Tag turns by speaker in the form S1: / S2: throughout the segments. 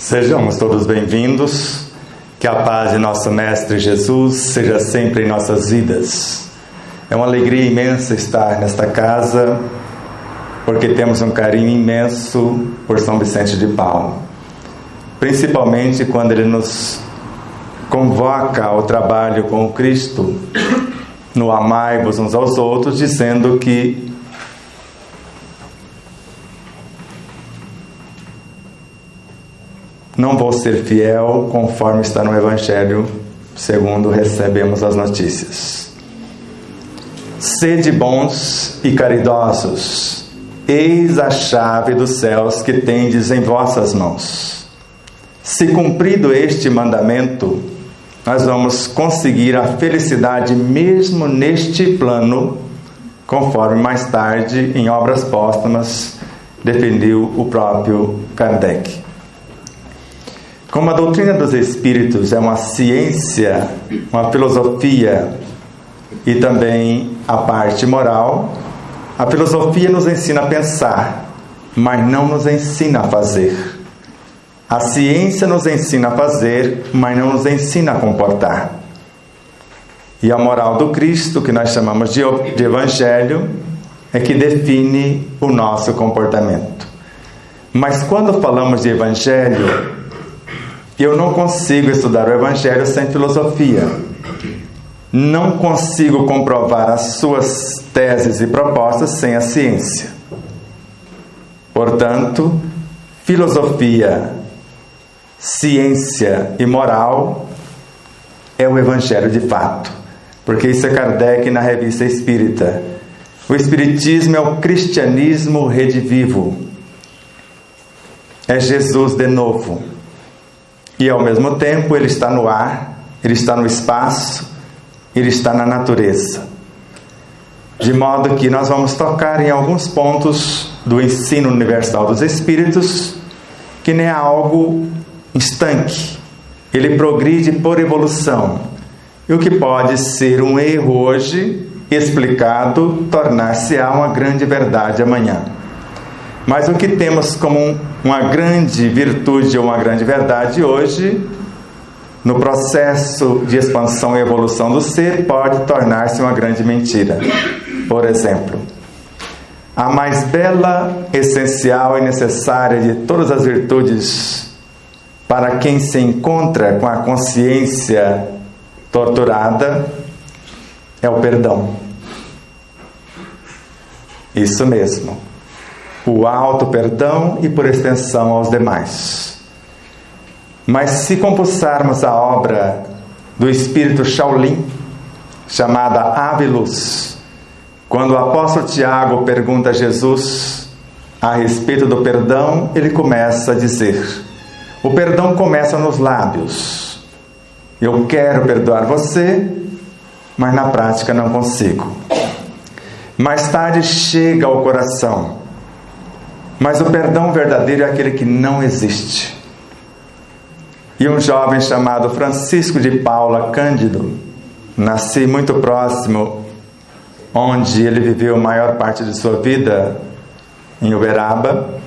S1: Sejamos todos bem-vindos, que a paz de nosso Mestre Jesus seja sempre em nossas vidas. É uma alegria imensa estar nesta casa, porque temos um carinho imenso por São Vicente de Paulo, principalmente quando ele nos convoca ao trabalho com o Cristo, no amai-vos uns aos outros, dizendo que não vou ser fiel conforme está no Evangelho, segundo recebemos as notícias. Sede bons e caridosos, eis a chave dos céus que tendes em vossas mãos. Se cumprido este mandamento, nós vamos conseguir a felicidade mesmo neste plano, conforme mais tarde, em Obras Póstumas, defendeu o próprio Kardec. Como a doutrina dos Espíritos é uma ciência, uma filosofia e também a parte moral, a filosofia nos ensina a pensar, mas não nos ensina a fazer. A ciência nos ensina a fazer, mas não nos ensina a comportar. E a moral do Cristo, que nós chamamos de Evangelho, é que define o nosso comportamento. Mas quando falamos de Evangelho, eu não consigo estudar o Evangelho sem filosofia. Não consigo comprovar as suas teses e propostas sem a ciência. Portanto, filosofia, ciência e moral é o Evangelho de fato. Porque isso é Kardec na Revista Espírita. O Espiritismo é o cristianismo redivivo. É Jesus de novo. E ao mesmo tempo ele está no ar, ele está no espaço, ele está na natureza. De modo que nós vamos tocar em alguns pontos do ensino universal dos Espíritos, que não é algo estanque. Ele progride por evolução. E o que pode ser um erro hoje, explicado, tornar-se-á uma grande verdade amanhã. Mas o que temos como uma grande virtude ou uma grande verdade hoje, no processo de expansão e evolução do ser, pode tornar-se uma grande mentira. Por exemplo, a mais bela, essencial e necessária de todas as virtudes para quem se encontra com a consciência torturada é o perdão. Isso mesmo. O auto-perdão e, por extensão, aos demais. Mas se compulsarmos a obra do Espírito Shaolin, chamada Ave Luz, quando o apóstolo Tiago pergunta a Jesus a respeito do perdão, ele começa a dizer: o perdão começa nos lábios. Eu quero perdoar você, mas na prática não consigo. Mais tarde chega ao coração. Mas o perdão verdadeiro é aquele que não existe. E um jovem chamado Francisco de Paula Cândido, nasci muito próximo, onde ele viveu a maior parte de sua vida, em Uberaba.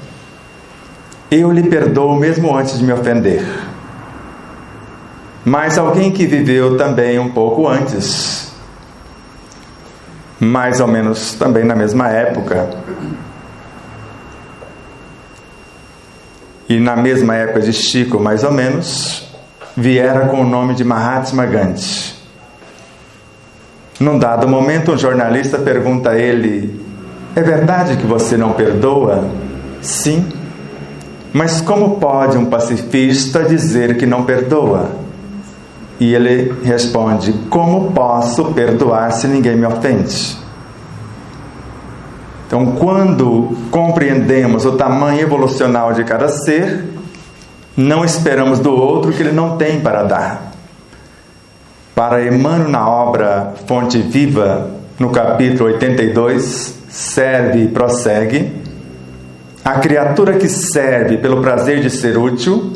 S1: Eu lhe perdoo mesmo antes de me ofender. Mas alguém que viveu também um pouco antes, mais ou menos também na mesma época, e na mesma época de Chico, mais ou menos, viera com o nome de Mahatma Gandhi. Num dado momento, um jornalista pergunta a ele: é verdade que você não perdoa? Sim. Mas como pode um pacifista dizer que não perdoa? E ele responde: como posso perdoar se ninguém me ofende? Então, quando compreendemos o tamanho evolucional de cada ser, não esperamos do outro que ele não tem para dar. Para Emmanuel, na obra Fonte Viva, no capítulo 82, serve e prossegue: a criatura que serve pelo prazer de ser útil,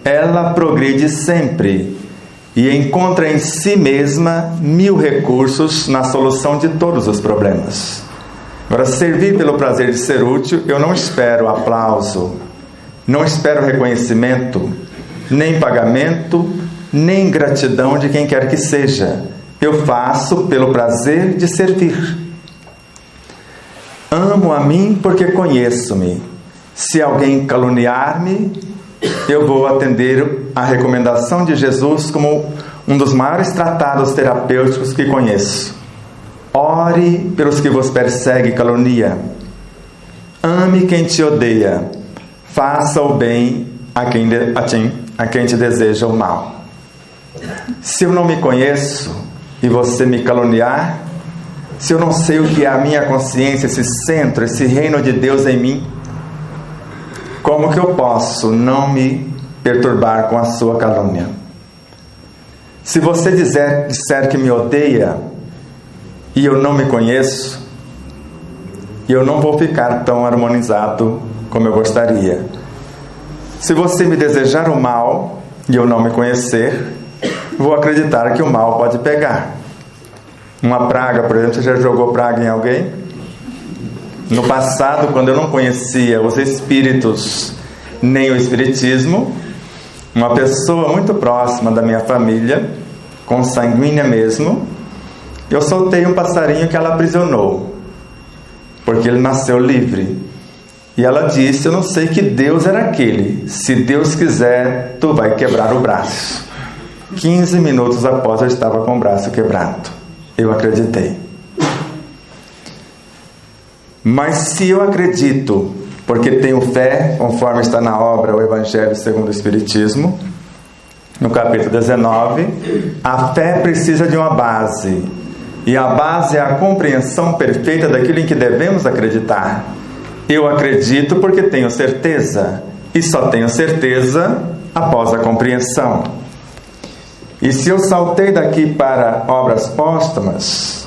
S1: ela progride sempre e encontra em si mesma 1000 recursos na solução de todos os problemas. Agora, servir pelo prazer de ser útil, eu não espero aplauso, Não espero reconhecimento, nem pagamento, nem gratidão de quem quer que seja. Eu faço pelo prazer de servir. Amo a mim porque conheço-me. Se alguém caluniar-me, eu vou atender a recomendação de Jesus como um dos maiores tratados terapêuticos que conheço. Ore pelos que vos persegue e calunia. Ame quem te odeia. Faça o bem a quem te deseja o mal. Se eu não me conheço e você me caluniar, se eu não sei o que é a minha consciência, esse centro, esse reino de Deus em mim, como que eu posso não me perturbar com a sua calúnia? Se você disser que me odeia e eu não me conheço, eu não vou ficar tão harmonizado como eu gostaria. Se você me desejar o mal e eu não me conhecer, vou acreditar que o mal pode pegar. Uma praga, por exemplo, você já jogou praga em alguém? No passado, quando eu não conhecia os espíritos nem o espiritismo, uma pessoa muito próxima da minha família, consanguínea mesmo, eu soltei um passarinho que ela aprisionou, porque ele nasceu livre. E ela disse: eu não sei que Deus era aquele. Se Deus quiser, tu vai quebrar o braço. 15 minutos após eu estava com o braço quebrado. Eu acreditei. Mas se eu acredito, porque tenho fé, conforme está na obra O Evangelho segundo o Espiritismo, no capítulo 19, a fé precisa de uma base. E a base é a compreensão perfeita daquilo em que devemos acreditar. Eu acredito porque tenho certeza, e só tenho certeza após a compreensão. E se eu saltei daqui para obras póstumas,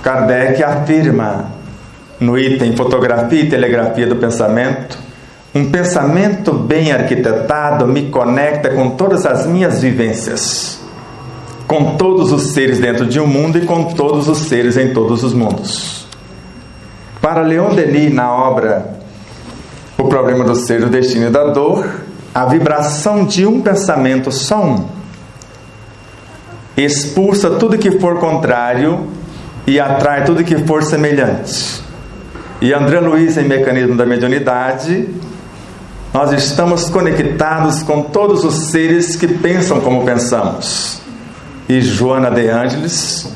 S1: Kardec afirma no item Fotografia e Telegrafia do Pensamento: um pensamento bem arquitetado me conecta com todas as minhas vivências, com todos os seres dentro de um mundo e com todos os seres em todos os mundos. Para Leon Denis, na obra O Problema do Ser, do Destino e da Dor, a vibração de um pensamento só expulsa tudo que for contrário e atrai tudo que for semelhante. E André Luiz, em Mecanismo da Mediunidade, nós estamos conectados com todos os seres que pensam como pensamos. E Joana de Ângeles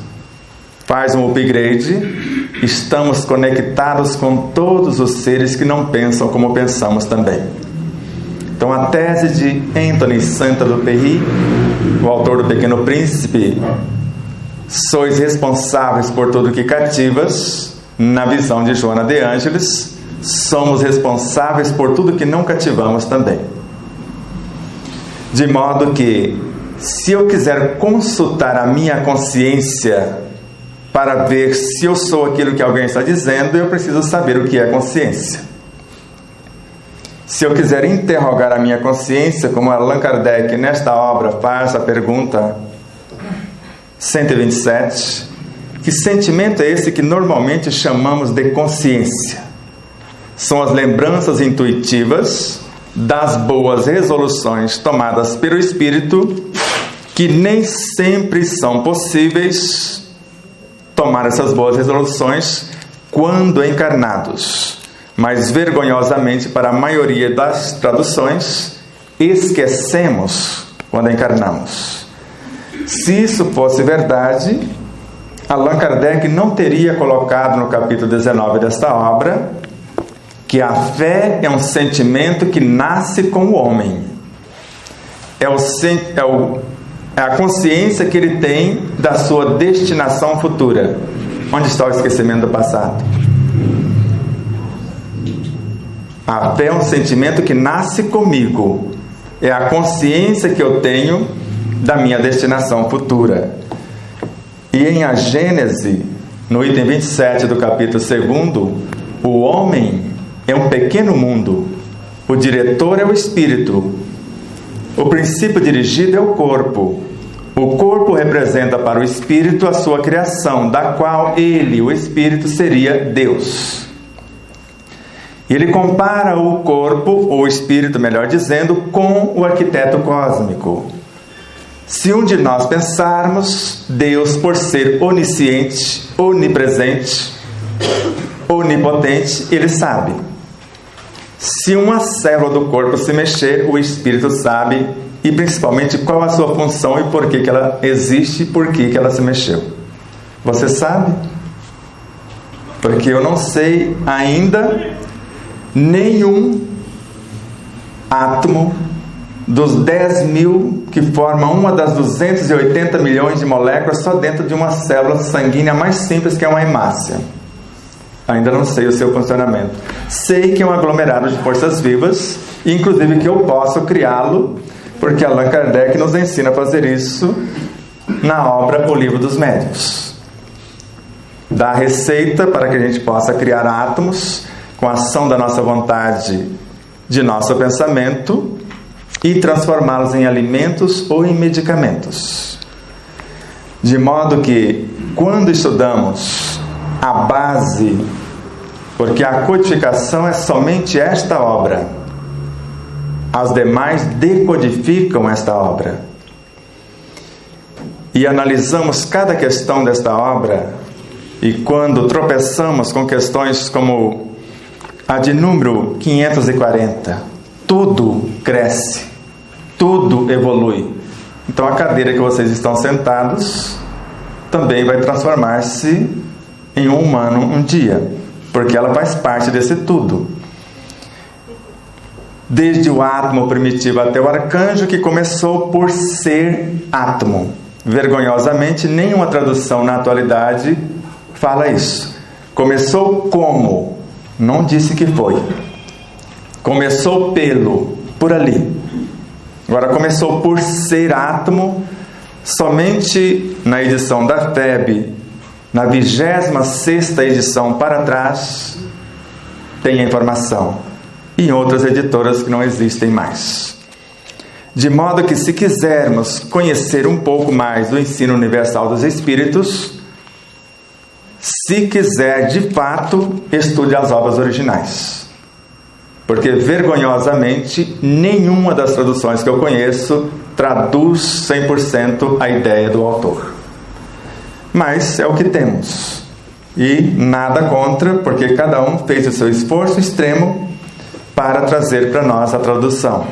S1: faz um upgrade: estamos conectados com todos os seres que não pensam como pensamos também. Então a tese de Anthony Saint-Exupéry, o autor do Pequeno Príncipe, sois responsáveis por tudo que cativas, na visão de Joana de Ângeles, somos responsáveis por tudo que não cativamos também. De modo que, se eu quiser consultar a minha consciência para ver se eu sou aquilo que alguém está dizendo, eu preciso saber o que é consciência. Se eu quiser interrogar a minha consciência, como Allan Kardec nesta obra faz a pergunta 127, que sentimento é esse que normalmente chamamos de consciência? São as lembranças intuitivas das boas resoluções tomadas pelo espírito, que nem sempre são possíveis tomar essas boas resoluções quando encarnados, mas vergonhosamente para a maioria das traduções esquecemos quando encarnamos. Se isso fosse verdade, Allan Kardec não teria colocado no capítulo 19 desta obra que a fé é um sentimento que nasce com o homem. É a consciência que ele tem da sua destinação futura. Onde está o esquecimento do passado? A fé é um sentimento que nasce comigo. É a consciência que eu tenho da minha destinação futura. E em A Gênese, no item 27 do capítulo 2, o homem é um pequeno mundo. O diretor é o espírito. O princípio dirigido é o corpo. O corpo representa para o espírito a sua criação, da qual ele, o espírito, seria Deus. E ele compara o corpo, ou o espírito, melhor dizendo, com o arquiteto cósmico. Se um de nós pensarmos, Deus, por ser onisciente, onipresente, onipotente, ele sabe. Se uma célula do corpo se mexer, o espírito sabe, e principalmente qual a sua função e por que ela existe e por que ela se mexeu. Você sabe? Porque eu não sei ainda nenhum átomo dos 10 mil que formam uma das 280 milhões de moléculas só dentro de uma célula sanguínea mais simples, que é uma hemácia. Ainda não sei o seu funcionamento. Sei que é um aglomerado de forças vivas, inclusive que eu posso criá-lo, porque Allan Kardec nos ensina a fazer isso na obra O Livro dos Médiuns. Dá a receita para que a gente possa criar átomos com a ação da nossa vontade, de nosso pensamento, e transformá-los em alimentos ou em medicamentos. De modo que, quando estudamos a base, porque a codificação é somente esta obra, as demais decodificam esta obra, e analisamos cada questão desta obra, e quando tropeçamos com questões como a de número 540, tudo cresce, tudo evolui. Então a cadeira que vocês estão sentados também vai transformar-se em um humano um dia, porque ela faz parte desse tudo. Desde o átomo primitivo até o arcanjo, que começou por ser átomo. Vergonhosamente, nenhuma tradução na atualidade fala isso. Começou como? Não disse que foi. Começou por ali. Agora, começou por ser átomo. Somente na edição da FEB, na 26ª edição para trás, tem a informação. E em outras editoras que não existem mais. De modo que, se quisermos conhecer um pouco mais do ensino universal dos Espíritos, se quiser de fato, estude as obras originais. Porque, vergonhosamente, nenhuma das traduções que eu conheço traduz 100% a ideia do autor. Mas é o que temos. E nada contra, porque cada um fez o seu esforço extremo para trazer para nós a tradução.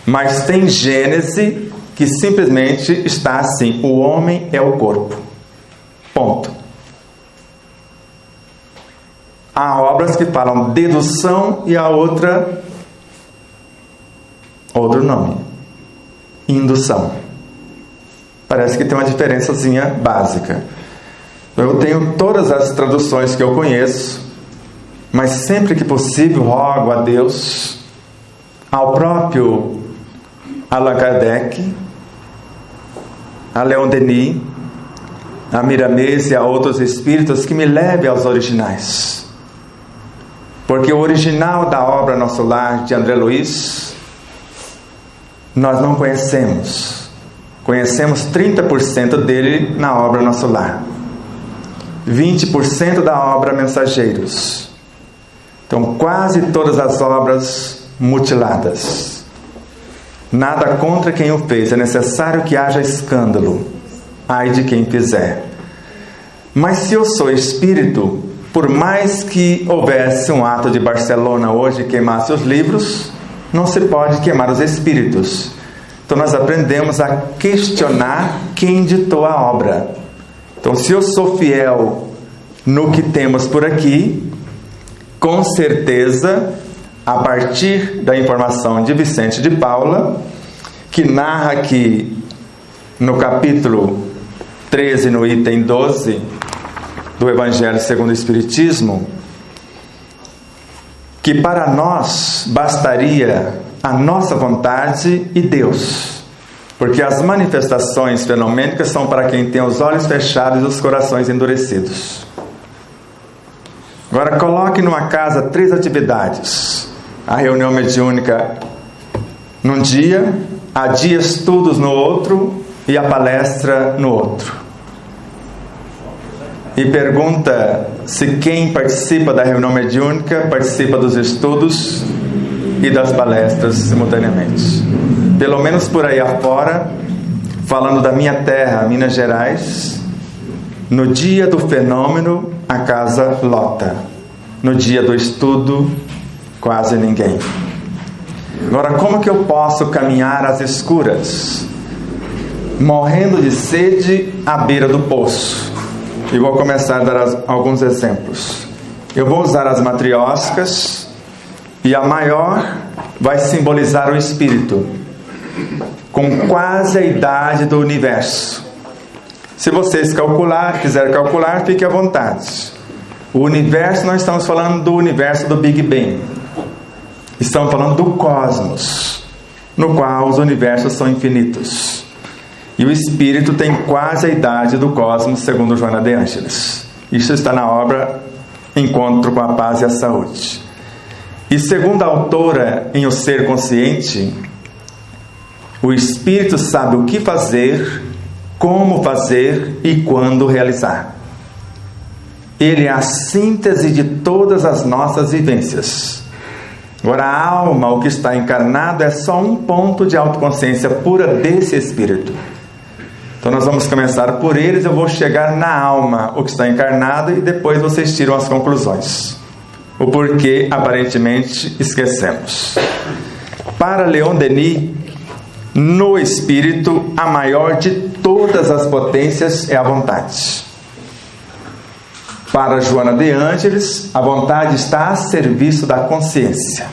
S1: Mas tem Gênese que simplesmente está assim: o homem é o corpo. Ponto. Há obras que falam dedução e a outra, outro nome, indução. Parece que tem uma diferençazinha básica. Eu tenho todas as traduções que eu conheço, mas sempre que possível rogo a Deus, ao próprio Allan Kardec, a Leon Denis, a Miramês e a outros espíritos, que me leve aos originais. Porque o original da obra Nosso Lar, de André Luiz, nós não conhecemos. Conhecemos 30% dele na obra Nosso Lar. 20% da obra Mensageiros. Então, quase todas as obras mutiladas. Nada contra quem o fez. É necessário que haja escândalo. Ai de quem fizer. Mas se eu sou espírito, por mais que houvesse um ato de Barcelona hoje que queimasse os livros, não se pode queimar os espíritos. Então nós aprendemos a questionar quem ditou a obra. Então, se eu sou fiel no que temos por aqui, com certeza, a partir da informação de Vicente de Paula, que narra aqui no capítulo 13, no item 12, do Evangelho segundo o Espiritismo, que para nós bastaria a nossa vontade e Deus, porque as manifestações fenomênicas são para quem tem os olhos fechados e os corações endurecidos. Agora, coloque numa casa 3 atividades: a reunião mediúnica num dia, a dia estudos no outro e a palestra no outro. E pergunta se quem participa da reunião mediúnica participa dos estudos e das palestras simultaneamente. Pelo menos por aí afora, falando da minha terra, Minas Gerais, no dia do fenômeno, a casa lota. No dia do estudo, quase ninguém. Agora, como que eu posso caminhar às escuras, morrendo de sede à beira do poço? E vou começar a dar alguns exemplos. Eu vou usar as matrióscas, e a maior vai simbolizar o espírito, com quase a idade do universo. Se vocês quiserem calcular, fique à vontade. O universo, nós estamos falando do universo do Big Bang. Estamos falando do cosmos, no qual os universos são infinitos. E o espírito tem quase a idade do cosmos, segundo Joana de Ângeles. Isso está na obra Encontro com a Paz e a Saúde. E segundo a autora em O Ser Consciente, o espírito sabe o que fazer, como fazer e quando realizar. Ele é a síntese de todas as nossas vivências. Agora, a alma, o que está encarnado, é só um ponto de autoconsciência pura desse espírito. Então nós vamos começar por eles, eu vou chegar na alma, o que está encarnado, e depois vocês tiram as conclusões. O porquê, aparentemente, esquecemos. Para Leon Denis, no espírito, a maior de todas as potências é a vontade. Para Joana de Ângeles, a vontade está a serviço da consciência.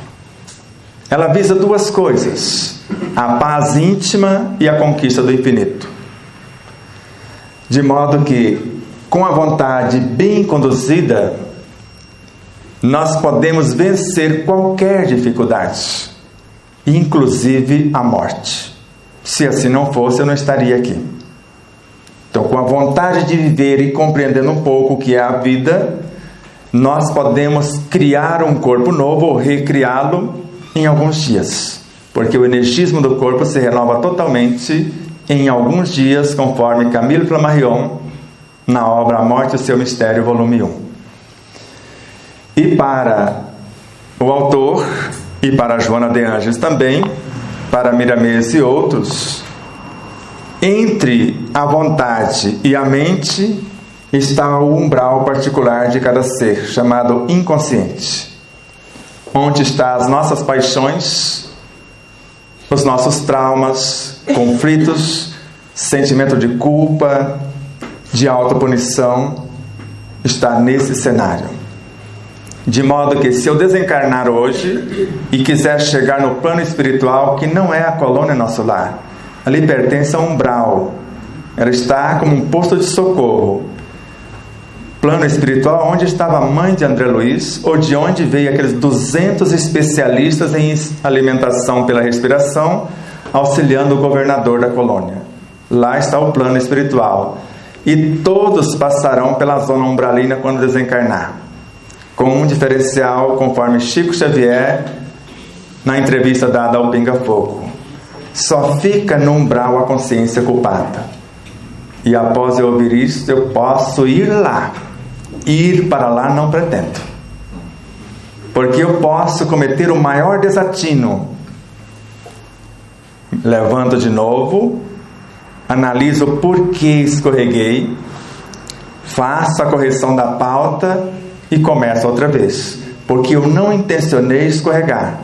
S1: Ela visa duas coisas: a paz íntima e a conquista do infinito. De modo que, com a vontade bem conduzida, nós podemos vencer qualquer dificuldade, inclusive a morte. Se assim não fosse, eu não estaria aqui. Então, com a vontade de viver e compreendendo um pouco o que é a vida, nós podemos criar um corpo novo ou recriá-lo em alguns dias, porque o energismo do corpo se renova totalmente em alguns dias, conforme Camille Flammarion, na obra A Morte e o Seu Mistério, volume 1. E para o autor, e para Joana de Ângeles também, para Miramês e outros, entre a vontade e a mente está o umbral particular de cada ser, chamado inconsciente, onde estão as nossas paixões, os nossos traumas, conflitos, sentimento de culpa, de autopunição, está nesse cenário. De modo que, se eu desencarnar hoje e quiser chegar no plano espiritual, que não é a colônia nosso lar, ali pertence a um umbral, ela está como um posto de socorro. Plano espiritual, onde estava a mãe de André Luiz, ou de onde veio aqueles 200 especialistas em alimentação pela respiração, auxiliando o governador da colônia. Lá está o plano espiritual. E todos passarão pela zona umbralina quando desencarnar, com um diferencial, conforme Chico Xavier, na entrevista dada ao Pinga Fogo: só fica no umbral a consciência culpada. E após eu ouvir isso, eu posso ir lá. Ir para lá não pretendo, porque eu posso cometer o maior desatino. Levanto de novo, analiso o porquê escorreguei, faço a correção da pauta e começo outra vez, porque eu não intencionei escorregar,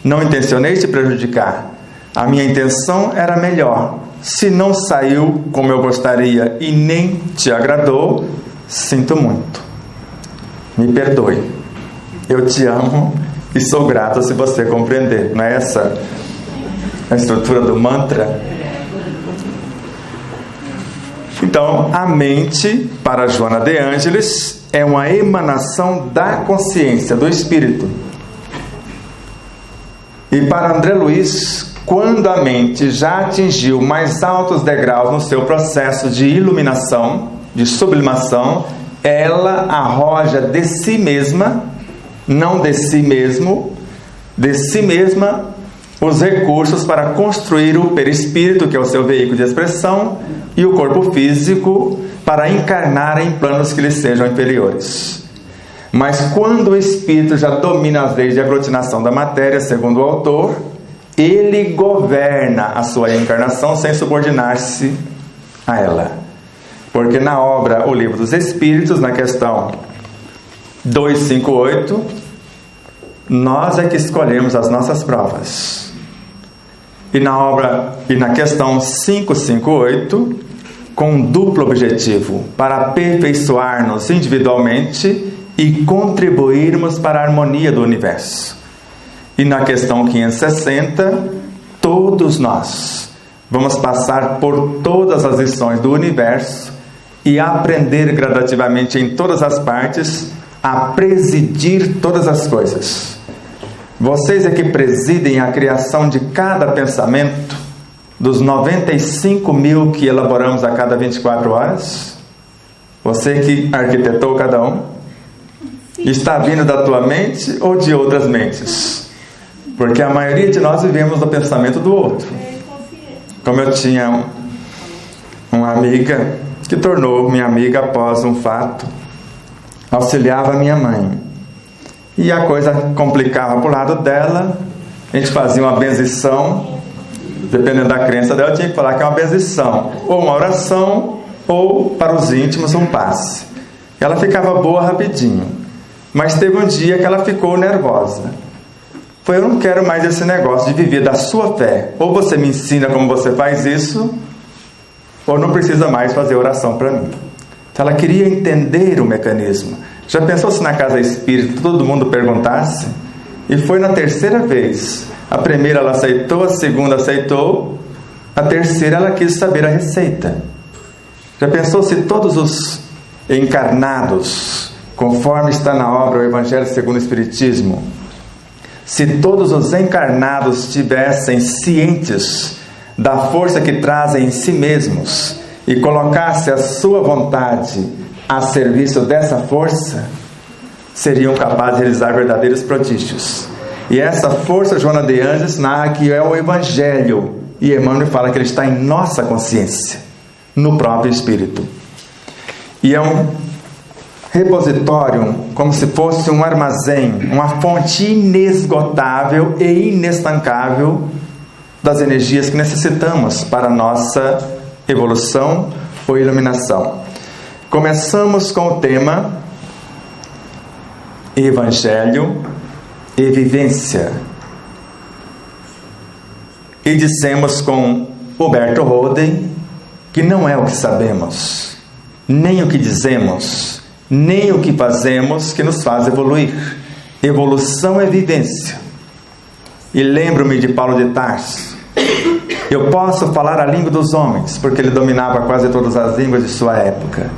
S1: não intencionei te prejudicar. A minha intenção era melhor. Se não saiu como eu gostaria e nem te agradou, sinto muito. Me perdoe. Eu te amo e sou grato se você compreender. Não é essa a estrutura do mantra? Então, a mente, para Joana de Ângeles, é uma emanação da consciência, do espírito. E para André Luiz, quando a mente já atingiu mais altos degraus no seu processo de iluminação, de sublimação, ela arroja de si mesma, não de si mesmo, de si mesma, os recursos para construir o perispírito, que é o seu veículo de expressão, e o corpo físico, para encarnar em planos que lhes sejam inferiores. Mas quando o espírito já domina as leis de aglutinação da matéria, segundo o autor, ele governa a sua encarnação sem subordinar-se a ela. Porque na obra O Livro dos Espíritos, na questão 258, nós é que escolhemos as nossas provas. E na questão 558, com um duplo objetivo, para aperfeiçoar-nos individualmente e contribuirmos para a harmonia do universo. E na questão 560, todos nós vamos passar por todas as lições do universo e aprender gradativamente em todas as partes a presidir todas as coisas. Vocês é que presidem a criação de cada pensamento, dos 95 mil que elaboramos a cada 24 horas. Você que arquitetou cada um. Está vindo da tua mente ou de outras mentes? Porque a maioria de nós vivemos do pensamento do outro. Como eu tinha uma amiga que tornou minha amiga após um fato, auxiliava minha mãe. E a coisa complicava para o lado dela, a gente fazia uma benzição, dependendo da crença dela, tinha que falar que é uma benzição, ou uma oração, ou para os íntimos um passe. Ela ficava boa rapidinho. Mas teve um dia que ela ficou nervosa. Foi: eu não quero mais esse negócio de viver da sua fé. Ou você me ensina como você faz isso, ou não precisa mais fazer oração para mim. Então ela queria entender o mecanismo. Já pensou se na casa espírita todo mundo perguntasse? E foi na terceira vez. A primeira ela aceitou, a segunda aceitou, a terceira ela quis saber a receita. Já pensou se todos os encarnados, conforme está na obra O Evangelho segundo o Espiritismo, se todos os encarnados estivessem cientes da força que trazem em si mesmos e colocasse a sua vontade a serviço dessa força, seriam capazes de realizar verdadeiros prodígios. E essa força, Joana de Ângeles narra que é o Evangelho, e Emmanuel fala que ele está em nossa consciência, no próprio Espírito. E é um repositório, como se fosse um armazém, uma fonte inesgotável e inestancável das energias que necessitamos para a nossa evolução ou iluminação. Começamos com o tema Evangelho e Vivência. E dissemos com Huberto Roden que não é o que sabemos, nem o que dizemos, nem o que fazemos que nos faz evoluir. Evolução é vivência. E lembro-me de Paulo de Tarso. Eu posso falar a língua dos homens, porque ele dominava quase todas as línguas de sua época.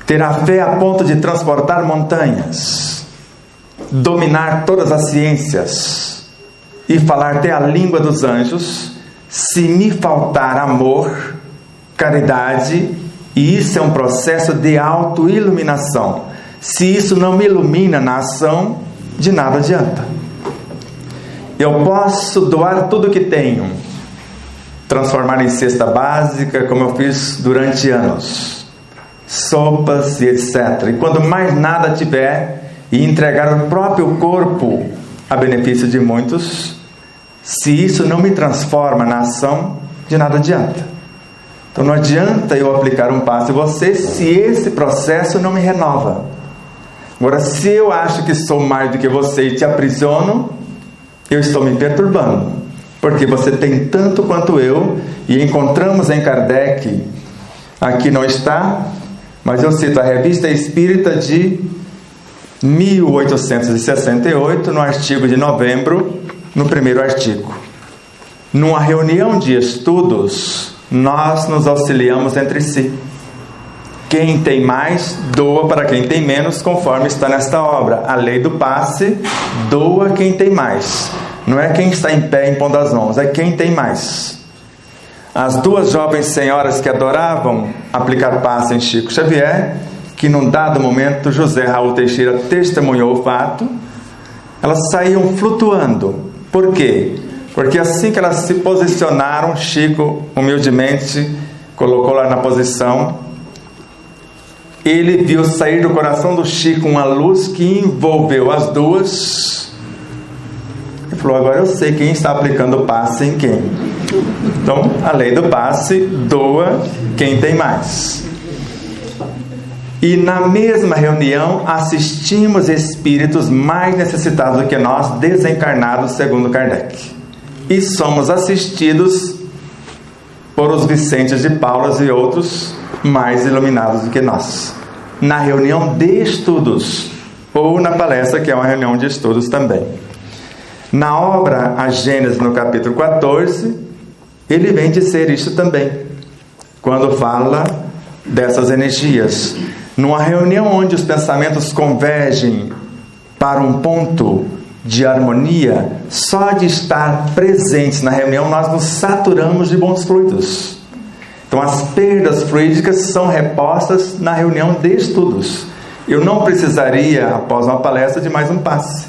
S1: Ter a fé a ponto de transportar montanhas, dominar todas as ciências e falar até a língua dos anjos, se me faltar amor, caridade, e isso é um processo de autoiluminação. Se isso não me ilumina na ação, de nada adianta. Eu posso doar tudo que tenho, transformar em cesta básica, como eu fiz durante anos, sopas e etc. E quando mais nada tiver, e entregar o próprio corpo a benefício de muitos, se isso não me transforma na ação, de nada adianta. Então não adianta eu aplicar um passe em você se esse processo não me renova. Agora, se eu acho que sou mais do que você e te aprisiono, eu estou me perturbando, porque você tem tanto quanto eu. E encontramos em Kardec, aqui não está, mas eu cito a Revista Espírita de 1868, no artigo de novembro, no primeiro artigo. Numa reunião de estudos, nós nos auxiliamos entre si. Quem tem mais, doa para quem tem menos, conforme está nesta obra. A lei do passe, doa quem tem mais. Não é quem está em pé impondo as mãos, é quem tem mais. As duas jovens senhoras que adoravam aplicar passe em Chico Xavier, que num dado momento José Raul Teixeira testemunhou o fato, elas saíam flutuando. Por quê? Porque assim que elas se posicionaram, Chico humildemente colocou lá na posição ele viu sair do coração do Chico uma luz que envolveu as duas. Ele falou: agora eu sei quem está aplicando o passe em quem. Então, a lei do passe: doa quem tem mais. E na mesma reunião assistimos espíritos mais necessitados do que nós, desencarnados, segundo Kardec. E somos assistidos por os Vicentes de Paulo e outros mais iluminados do que nós, na reunião de estudos, ou na palestra, que é uma reunião de estudos também. Na obra A Gênese, no capítulo 14, ele vem dizer isso também, quando fala dessas energias. Numa reunião onde os pensamentos convergem para um ponto de harmonia, só de estar presentes na reunião nós nos saturamos de bons fluidos. Então as perdas fluídicas são repostas na reunião de estudos. Eu não precisaria, após uma palestra, de mais um passe,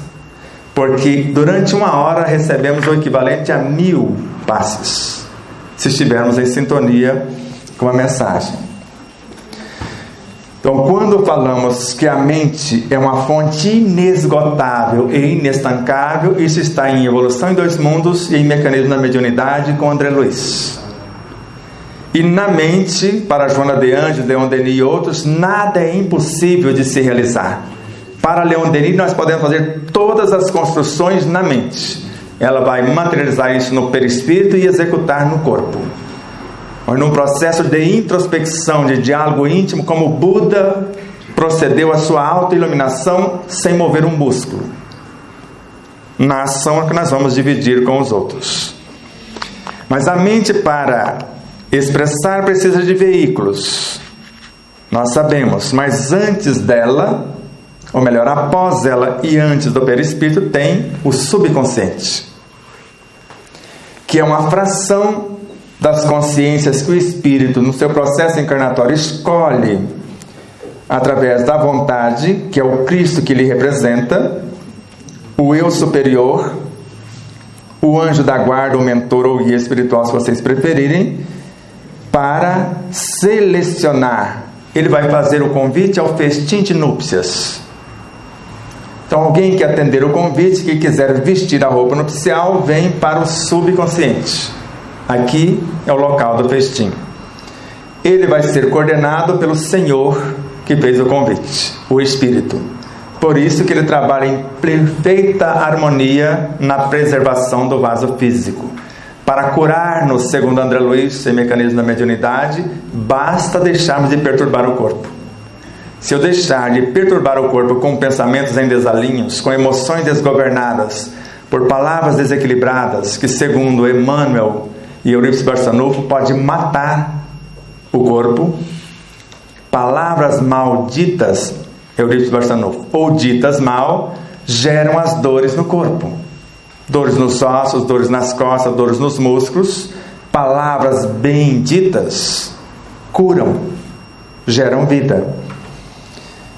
S1: porque durante 1 hora recebemos o equivalente a 1000 passes, se estivermos em sintonia com a mensagem. Então, quando falamos que a mente é uma fonte inesgotável e inestancável, isso está em Evolução em Dois Mundos e em Mecanismo da Mediunidade, com André Luiz. E na mente, para Joana de Anjos, Leon Denis e outros, nada é impossível de se realizar. Para Leon Denis, nós podemos fazer todas as construções na mente. Ela vai materializar isso no perispírito e executar no corpo. Ou num processo de introspecção, de diálogo íntimo, como Buda procedeu à sua auto-iluminação sem mover um músculo. Na ação que nós vamos dividir com os outros. Mas a mente, para expressar, precisa de veículos. Nós sabemos, mas antes dela, ou melhor, após ela e antes do perispírito, tem o subconsciente, que é uma fração das consciências que o espírito, no seu processo encarnatório, escolhe através da vontade, que é o Cristo que lhe representa, o eu superior, o anjo da guarda, o mentor ou guia espiritual, se vocês preferirem, para selecionar. Ele vai fazer o convite ao festim de núpcias. Então, alguém que atender o convite, que quiser vestir a roupa nupcial, vem para o subconsciente. Aqui é o local do festim. Ele vai ser coordenado pelo Senhor que fez o convite, o Espírito. Por isso que ele trabalha em perfeita harmonia na preservação do vaso físico. Para curar-nos, segundo André Luiz, em Mecanismo da Mediunidade, basta deixarmos de perturbar o corpo. Se eu deixar de perturbar o corpo com pensamentos em desalinhos, com emoções desgovernadas, por palavras desequilibradas, que segundo Emmanuel e Eurípides Barçanufo pode matar o corpo, palavras malditas, Eurípides Barçanufo, ou ditas mal, geram as dores no corpo. Dores nos ossos, dores nas costas, dores nos músculos. Palavras bem ditas curam, geram vida.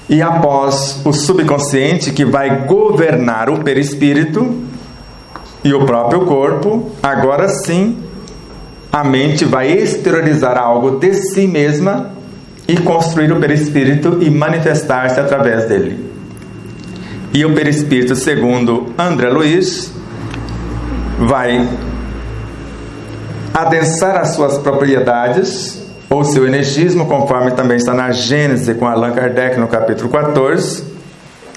S1: E após o subconsciente, que vai governar o perispírito e o próprio corpo, agora sim a mente vai exteriorizar algo de si mesma e construir o perispírito e manifestar-se através dele. E o perispírito, segundo André Luiz, vai adensar as suas propriedades ou seu energismo, conforme também está na Gênese com Allan Kardec no capítulo 14.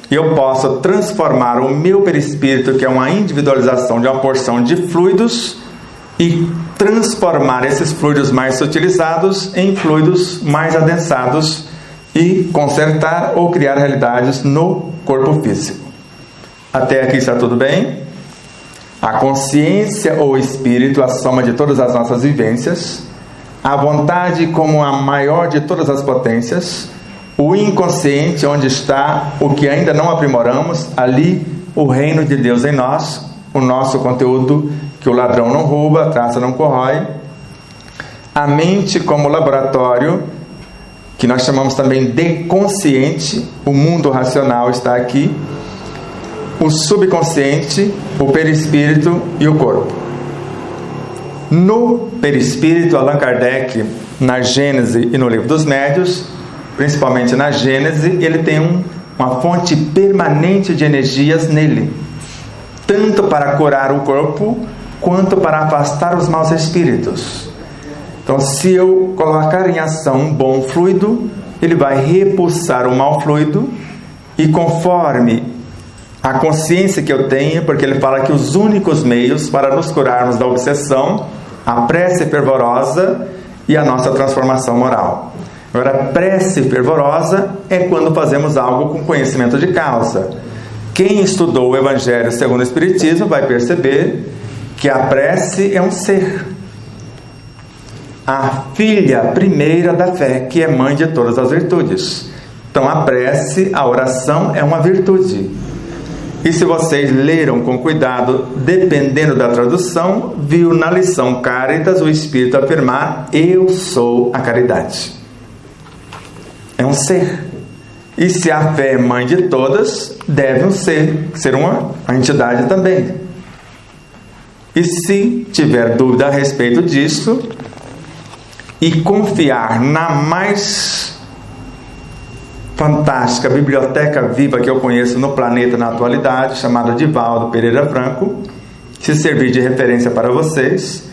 S1: E eu posso transformar o meu perispírito, que é uma individualização de uma porção de fluidos, e transformar esses fluidos mais sutilizados em fluidos mais adensados e consertar ou criar realidades no corpo físico. Até aqui está tudo bem? A consciência ou espírito, a soma de todas as nossas vivências, a vontade como a maior de todas as potências, o inconsciente, onde está o que ainda não aprimoramos, ali o reino de Deus em nós, o nosso conteúdo que o ladrão não rouba, a traça não corrói, a mente como laboratório, que nós chamamos também de consciente, o mundo racional está aqui, o subconsciente, o perispírito e o corpo. No perispírito, Allan Kardec, na Gênese e no Livro dos Médiuns, principalmente na Gênese, ele tem uma fonte permanente de energias nele, tanto para curar o corpo, quanto para afastar os maus espíritos. Então, se eu colocar em ação um bom fluido, ele vai repulsar o mau fluido, e conforme a consciência que eu tenho, porque ele fala que os únicos meios para nos curarmos da obsessão, a prece fervorosa e a nossa transformação moral. Agora, a prece fervorosa é quando fazemos algo com conhecimento de causa. Quem estudou o Evangelho segundo o Espiritismo vai perceber que a prece é um ser, a filha primeira da fé, que é mãe de todas as virtudes. Então a prece, a oração é uma virtude. E se vocês leram com cuidado, dependendo da tradução, viu na lição Caritas o Espírito afirmar: eu sou a caridade. É um ser. E se a fé é mãe de todas, deve um ser uma entidade também. E se tiver dúvida a respeito disso, e confiar na mais fantástica biblioteca viva que eu conheço no planeta na atualidade, chamada Divaldo Pereira Franco, se servir de referência para vocês,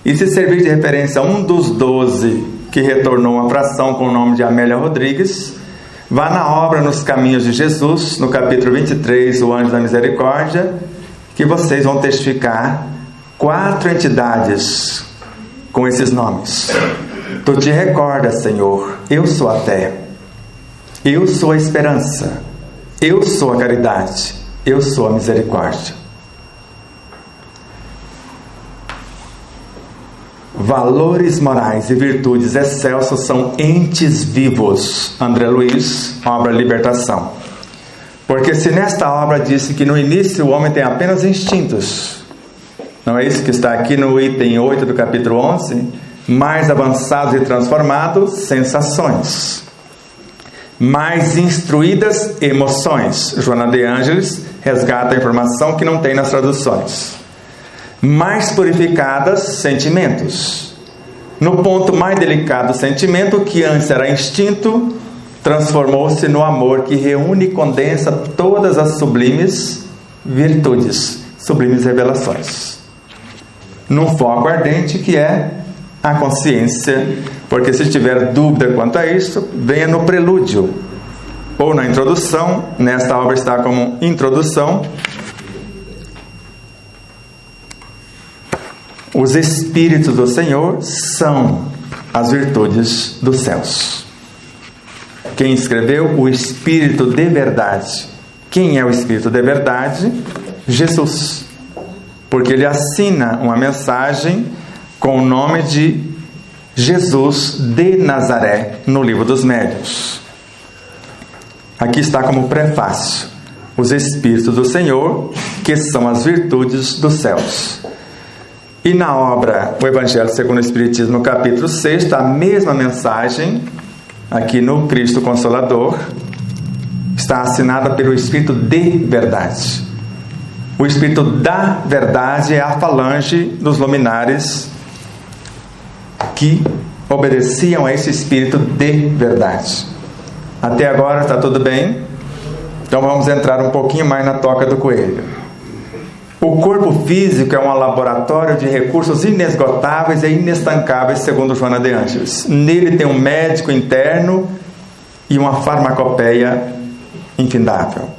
S1: e se servir de referência a um dos 12 que retornou uma fração com o nome de Amélia Rodrigues, vá na obra Nos Caminhos de Jesus, no capítulo 23, O Anjo da Misericórdia, que vocês vão testificar 4 entidades com esses nomes. Tu te recordas, Senhor, eu sou a fé, eu sou a esperança, eu sou a caridade, eu sou a misericórdia. Valores morais e virtudes excelsos são entes vivos. André Luiz, obra Libertação. Porque se nesta obra disse que no início o homem tem apenas instintos, não é isso que está aqui no item 8 do capítulo 11? Mais avançados e transformados, sensações. Mais instruídas, emoções. Joana de Ângeles resgata a informação que não tem nas traduções. Mais purificadas, sentimentos. No ponto mais delicado, o sentimento, que antes era instinto, transformou-se no amor que reúne e condensa todas as sublimes virtudes, sublimes revelações, num foco ardente que é a consciência. Porque se tiver dúvida quanto a isso, venha no prelúdio ou na introdução. Nesta obra está como introdução: os Espíritos do Senhor são as virtudes dos céus. Quem escreveu? O Espírito de verdade. Quem é o Espírito de verdade? Jesus. Porque ele assina uma mensagem com o nome de Jesus de Nazaré no Livro dos Médiuns. Aqui está como prefácio: os Espíritos do Senhor, que são as virtudes dos céus. E na obra O Evangelho segundo o Espiritismo, no capítulo 6, a mesma mensagem, aqui no Cristo Consolador, está assinada pelo Espírito de verdade. O Espírito da verdade é a falange dos luminares que obedeciam a esse Espírito de verdade. Até agora está tudo bem? Então vamos entrar um pouquinho mais na toca do coelho. O corpo físico é um laboratório de recursos inesgotáveis e inestancáveis, segundo Joana de Ângeles. Nele tem um médico interno e uma farmacopeia infindável.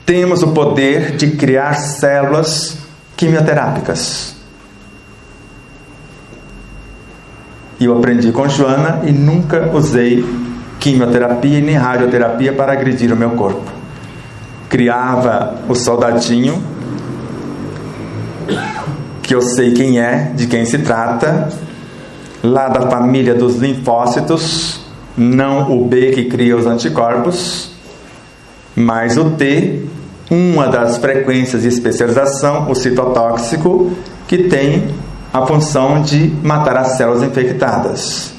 S1: Temos o poder de criar células quimioterápicas. E eu aprendi com Joana e nunca usei quimioterapia e nem radioterapia para agredir o meu corpo. Criava o soldadinho, que eu sei quem é, de quem se trata, lá da família dos linfócitos, não o B que cria os anticorpos, mas o T, uma das frequências de especialização, o citotóxico, que tem a função de matar as células infectadas.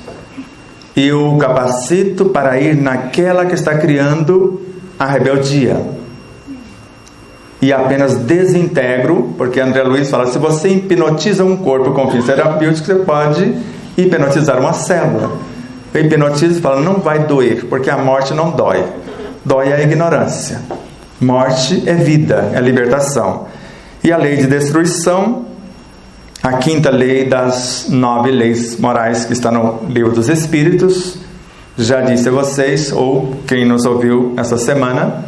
S1: Eu capacito para ir naquela que está criando a rebeldia. E apenas desintegro, porque André Luiz fala: se você hipnotiza um corpo com fins terapêuticos, você pode hipnotizar uma célula. Eu hipnotizo e falo, não vai doer, porque a morte não dói. Dói a ignorância. Morte é vida, é libertação. E a lei de destruição, a quinta lei das 9 leis morais que está no Livro dos Espíritos, já disse a vocês, ou quem nos ouviu essa semana,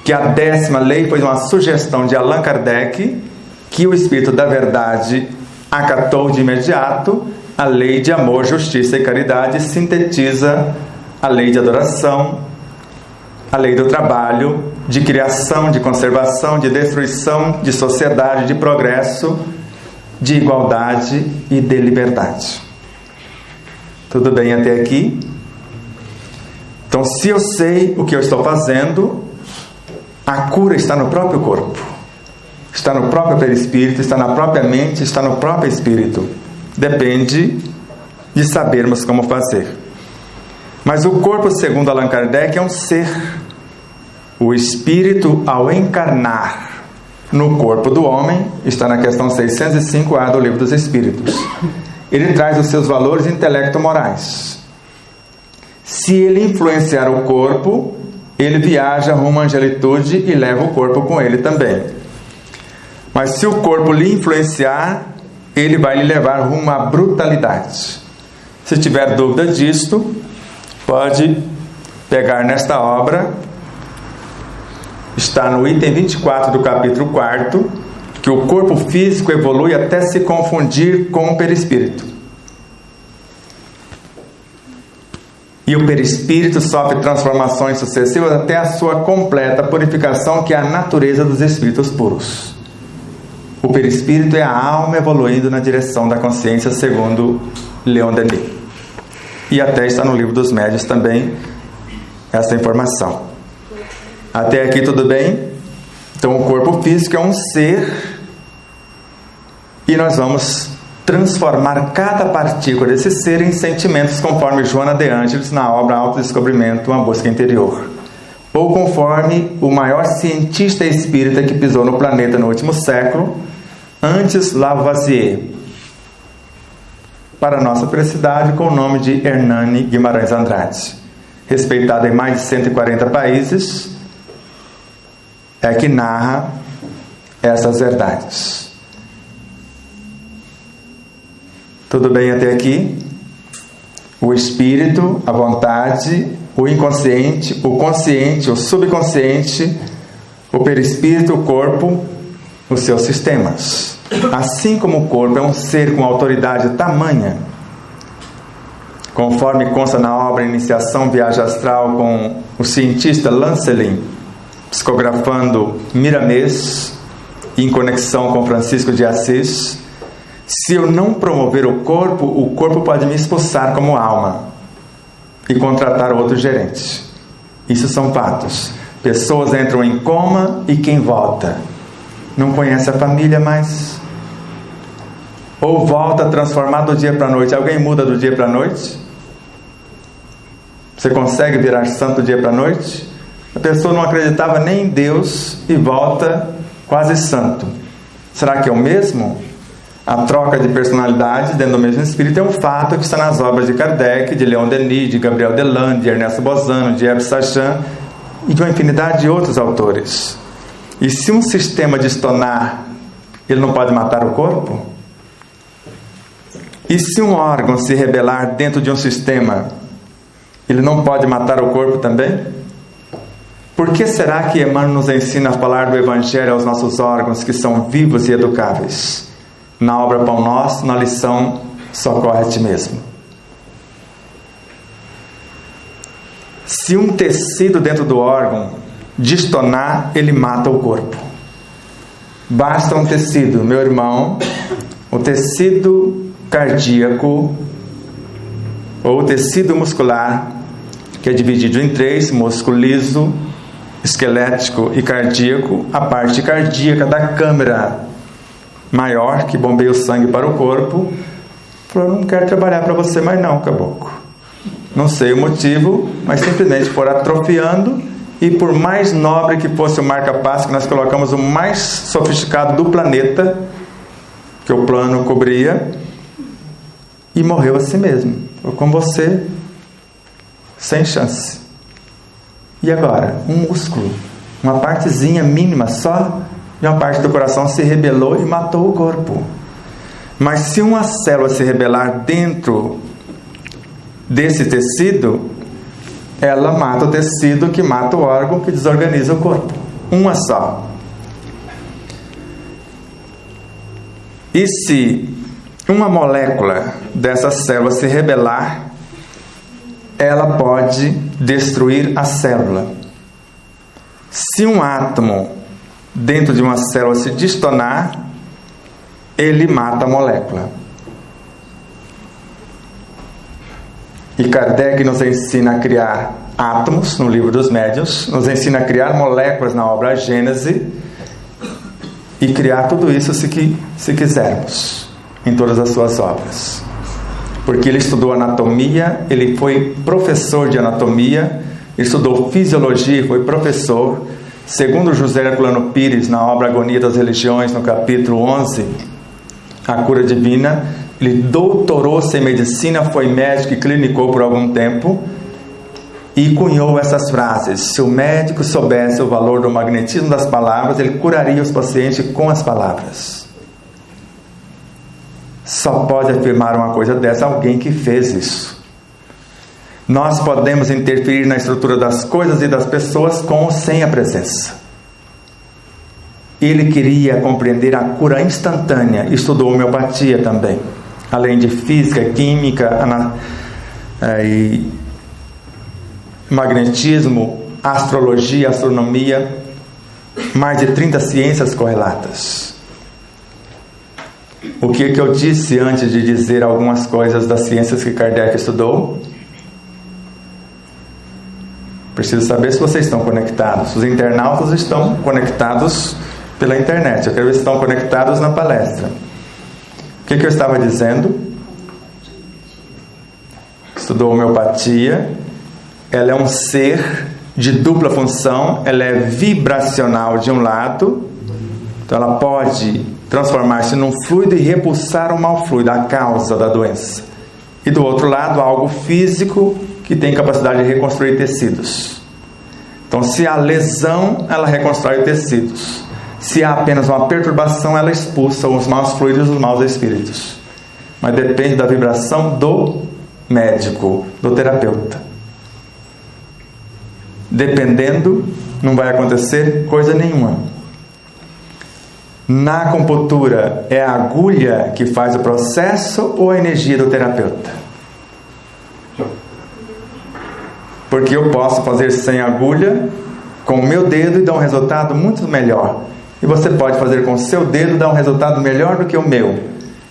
S1: que a 10ª lei foi uma sugestão de Allan Kardec, que o Espírito da Verdade acatou de imediato. A lei de amor, justiça e caridade sintetiza a lei de adoração, a lei do trabalho, de criação, de conservação, de destruição, de sociedade, de progresso, de igualdade e de liberdade. Tudo bem até aqui? Então, se eu sei o que eu estou fazendo, a cura está no próprio corpo, está no próprio perispírito, está na própria mente, está no próprio espírito. Depende de sabermos como fazer. Mas o corpo, segundo Allan Kardec, é um ser. O espírito, ao encarnar no corpo do homem, está na questão 605A do Livro dos Espíritos. Ele traz os seus valores intelecto-morais. Se ele influenciar o corpo, ele viaja rumo à angelitude e leva o corpo com ele também. Mas se o corpo lhe influenciar, ele vai lhe levar rumo à brutalidade. Se tiver dúvida disto, pode pegar nesta obra. Está no item 24 do capítulo 4º, que o corpo físico evolui até se confundir com o perispírito. E o perispírito sofre transformações sucessivas até a sua completa purificação, que é a natureza dos espíritos puros. O perispírito é a alma evoluindo na direção da consciência, segundo Leon Denis. E até está no Livro dos Médiuns também essa informação. Até aqui tudo bem? Então o corpo físico é um ser e nós vamos transformar cada partícula desse ser em sentimentos, conforme Joana de Ângeles na obra Autodescobrimento, uma busca interior. Ou conforme o maior cientista espírita que pisou no planeta no último século, antes Lavoisier, para nossa felicidade, com o nome de Hernani Guimarães Andrade, respeitado em mais de 140 países, é que narra essas verdades. Tudo bem até aqui? O espírito, a vontade, o inconsciente, o consciente, o subconsciente, o perispírito, o corpo, os seus sistemas. Assim como o corpo é um ser com autoridade tamanha, conforme consta na obra Iniciação Viagem Astral, com o cientista Lancelin, psicografando Miramês, em conexão com Francisco de Assis, se eu não promover o corpo pode me expulsar como alma e contratar outro gerente. Isso são fatos. Pessoas entram em coma e quem volta não conhece a família mais, ou volta transformado do dia para a noite. Alguém muda do dia para a noite? Você consegue virar santo do dia para a noite? A pessoa não acreditava nem em Deus e volta quase santo. Será que é o mesmo? A troca de personalidade dentro do mesmo espírito é um fato que está nas obras de Kardec, de Leon Denis, de Gabriel Deland, de Ernesto Bozano, de Ebbe Sachan e de uma infinidade de outros autores. E se um sistema destonar, ele não pode matar o corpo? E se um órgão se rebelar dentro de um sistema, ele não pode matar o corpo também? Por que será que Emmanuel nos ensina a falar do Evangelho aos nossos órgãos, que são vivos e educáveis? Na obra Pão Nosso, na lição Socorre a Ti Mesmo. Se um tecido dentro do órgão destonar, ele mata o corpo. Basta um tecido, meu irmão, o tecido cardíaco ou o tecido muscular, que é dividido em 3, músculo liso, esquelético e cardíaco. A parte cardíaca da câmara maior, que bombeia o sangue para o corpo, falou: não quero trabalhar para você mais não, caboclo. Não sei o motivo, mas simplesmente for atrofiando, e por mais nobre que fosse o marca-passo, que nós colocamos o mais sofisticado do planeta, que o plano cobria, e morreu assim mesmo. Com você sem chance. E agora? Um músculo, uma partezinha mínima só de uma parte do coração se rebelou e matou o corpo. Mas se uma célula se rebelar dentro desse tecido, ela mata o tecido que mata o órgão que desorganiza o corpo. Uma só. E se uma molécula dessa célula se rebelar, ela pode destruir a célula. Se um átomo dentro de uma célula se destonar, ele mata a molécula. E Kardec nos ensina a criar átomos no Livro dos Médiuns, nos ensina a criar moléculas na obra Gênese e criar tudo isso se quisermos, em todas as suas obras. Porque ele estudou anatomia, ele foi professor de anatomia, estudou fisiologia e foi professor. Segundo José Herculano Pires, na obra Agonia das Religiões, no capítulo 11, A Cura Divina, ele doutorou-se em medicina, foi médico e clinicou por algum tempo e cunhou essas frases: se o médico soubesse o valor do magnetismo das palavras, ele curaria os pacientes com as palavras. Só pode afirmar uma coisa dessa alguém que fez isso. Nós podemos interferir na estrutura das coisas e das pessoas com ou sem a presença. Ele queria compreender a cura instantânea, estudou homeopatia também, além de física, química, e magnetismo, astrologia, astronomia, mais de 30 ciências correlatas. O que eu disse antes de dizer algumas coisas das ciências que Kardec estudou? Preciso saber se vocês estão conectados. Os internautas estão conectados pela internet. Eu quero ver se estão conectados na palestra. O que eu estava dizendo? Estudou homeopatia. Ela é um ser de dupla função. Ela é vibracional de um lado. Então ela pode transformar-se num fluido e repulsar o mau fluido, a causa da doença. E do outro lado, algo físico que tem capacidade de reconstruir tecidos. Então, se há lesão, ela reconstrói tecidos. Se há apenas uma perturbação, ela expulsa os maus fluidos e os maus espíritos. Mas depende da vibração do médico, do terapeuta. Dependendo, não vai acontecer coisa nenhuma. Na acupuntura, é a agulha que faz o processo ou a energia do terapeuta? Porque eu posso fazer sem agulha, com o meu dedo, e dar um resultado muito melhor. E você pode fazer com o seu dedo e dar um resultado melhor do que o meu.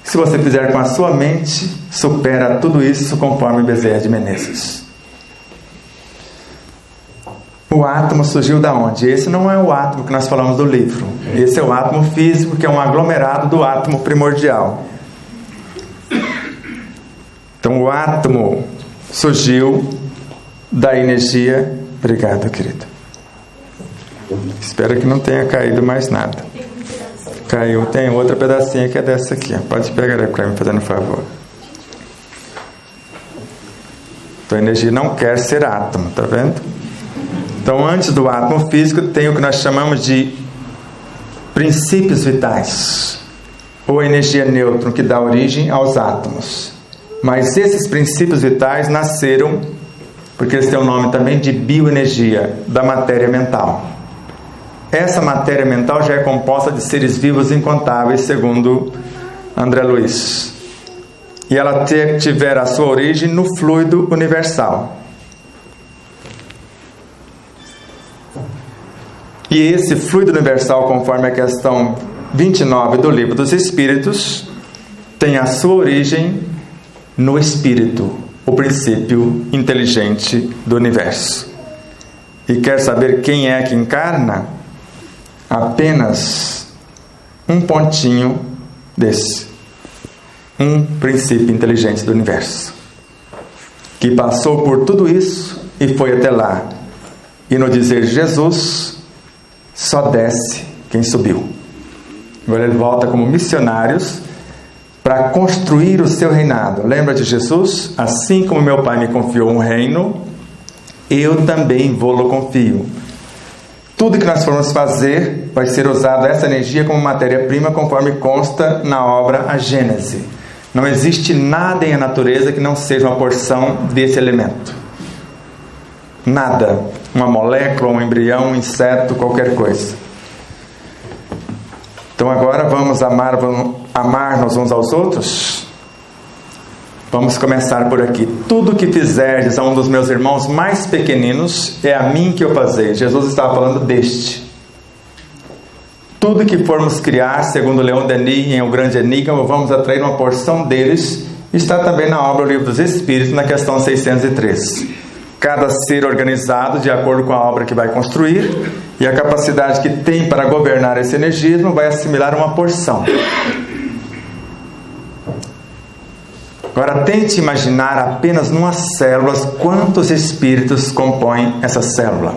S1: Se você fizer com a sua mente, supera tudo isso, conforme Bezerra de Menezes. O átomo surgiu da onde? Esse não é o átomo que nós falamos do livro. Esse é o átomo físico, que é um aglomerado do átomo primordial. Então o átomo surgiu da energia. Obrigado, querido. Espero que não tenha caído mais nada. Caiu, tem outra pedacinha que é dessa aqui. Pode pegar aí para mim, fazendo um favor. Então a energia não quer ser átomo, tá vendo? Então, antes do átomo físico, tem o que nós chamamos de princípios vitais, ou energia nêutron, que dá origem aos átomos. Mas esses princípios vitais nasceram, porque eles têm o nome também de bioenergia, da matéria mental. Essa matéria mental já é composta de seres vivos incontáveis, segundo André Luiz. E ela tiver a sua origem no fluido universal. E esse fluido universal, conforme a questão 29 do Livro dos Espíritos, tem a sua origem no Espírito, o princípio inteligente do universo. E quer saber quem é que encarna? Apenas um pontinho desse. Um princípio inteligente do universo, que passou por tudo isso e foi até lá. E no dizer Jesus, só desce quem subiu. Agora ele volta como missionários para construir o seu reinado. Lembra de Jesus? Assim como meu Pai me confiou um reino, eu também vou-lo confio. Tudo que nós formos fazer vai ser usado essa energia como matéria-prima, conforme consta na obra A Gênese. Não existe nada em a natureza que não seja uma porção desse elemento. Nada. Uma molécula, um embrião, um inseto, qualquer coisa. Então agora vamos amar-nos uns aos outros? Vamos começar por aqui. Tudo que fizerdes a um dos meus irmãos mais pequeninos, é a mim que eu fazei. Jesus estava falando deste. Tudo que formos criar, segundo Leon Denis, em O Grande Enigma, vamos atrair uma porção deles. Está também na obra O Livro dos Espíritos, na questão 603. Cada ser organizado de acordo com a obra que vai construir e a capacidade que tem para governar esse energismo vai assimilar uma porção. Agora tente imaginar apenas numas células quantos espíritos compõem essa célula.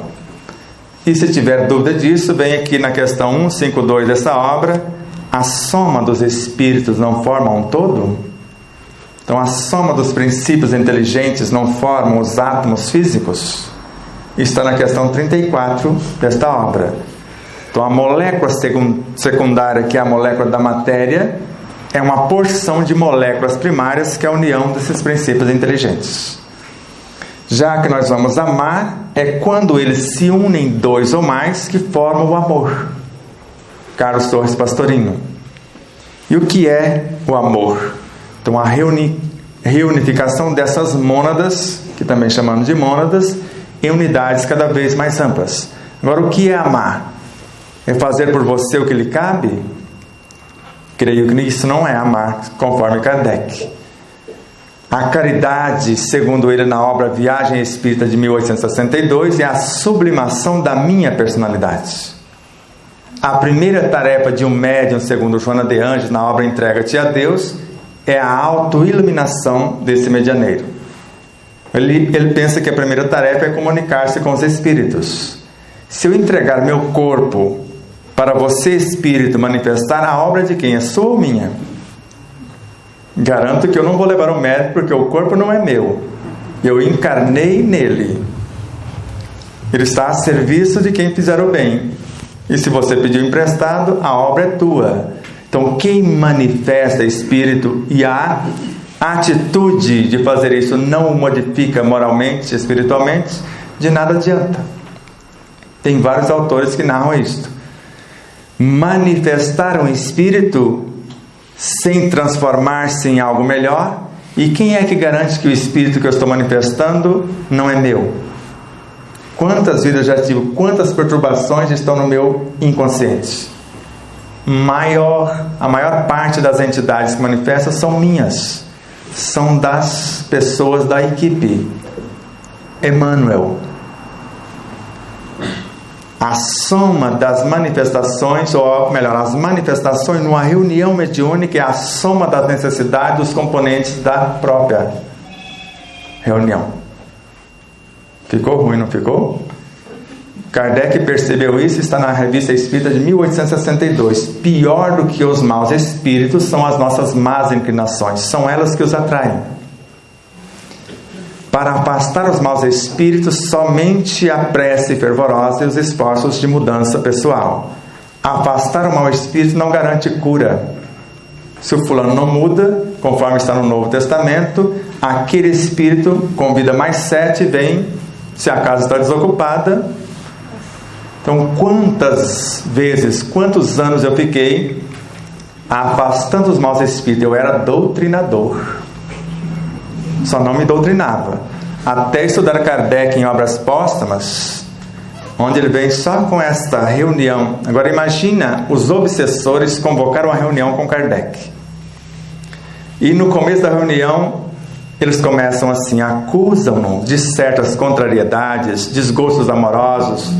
S1: E se tiver dúvida disso, vem aqui na questão 152 dessa obra. A soma dos espíritos não forma um todo? Então a soma dos princípios inteligentes não formam os átomos físicos? Está na questão 34 desta obra. Então a molécula secundária, que é a molécula da matéria, é uma porção de moléculas primárias, que é a união desses princípios inteligentes. Já que nós vamos amar, é quando eles se unem dois ou mais que formam o amor. Carlos Torres Pastorino. E o que é o amor? Então a reunificação dessas mônadas, que também chamamos de mônadas, em unidades cada vez mais amplas. Agora, o que é amar? É fazer por você o que lhe cabe? Creio que isso não é amar, conforme Kardec. A caridade, segundo ele na obra Viagem Espírita de 1862, é a sublimação da minha personalidade. A primeira tarefa de um médium, segundo Joana de Anjos, na obra Entrega-te a Deus, é a autoiluminação desse medianeiro. Ele pensa que a primeira tarefa é comunicar-se com os espíritos. Se eu entregar meu corpo para você, espírito, manifestar, a obra de quem? É sua ou minha? Garanto que eu não vou levar o mérito, porque o corpo não é meu. Eu encarnei nele. Ele está a serviço de quem fizer o bem. E se você pediu emprestado, a obra é tua. Então quem manifesta espírito e a atitude de fazer isso não o modifica moralmente, espiritualmente, de nada adianta. Tem vários autores que narram isto. Manifestar um espírito sem transformar-se em algo melhor. E quem é que garante que o espírito que eu estou manifestando não é meu? Quantas vidas já tive, quantas perturbações estão no meu inconsciente? A maior parte das entidades que manifestam são minhas, são das pessoas da equipe. Emmanuel. A soma das manifestações, ou melhor, as manifestações numa reunião mediúnica é a soma das necessidades dos componentes da própria reunião. Ficou ruim, não ficou? Kardec percebeu isso, está na Revista Espírita de 1862. Pior do que os maus espíritos são as nossas más inclinações, são elas que os atraem. Para afastar os maus espíritos, somente a prece fervorosa e os esforços de mudança pessoal. Afastar o mau espírito não garante cura. Se o fulano não muda, conforme está no Novo Testamento, aquele espírito convida mais 7 e vem, se a casa está desocupada. Então, quantas vezes, quantos anos eu fiquei afastando os maus espíritos? Eu era doutrinador. Só não me doutrinava. Até estudar Kardec em Obras Póstumas, onde ele vem só com esta reunião. Agora imagina os obsessores convocaram uma reunião com Kardec. E no começo da reunião, eles começam assim, acusam-no de certas contrariedades, desgostos amorosos,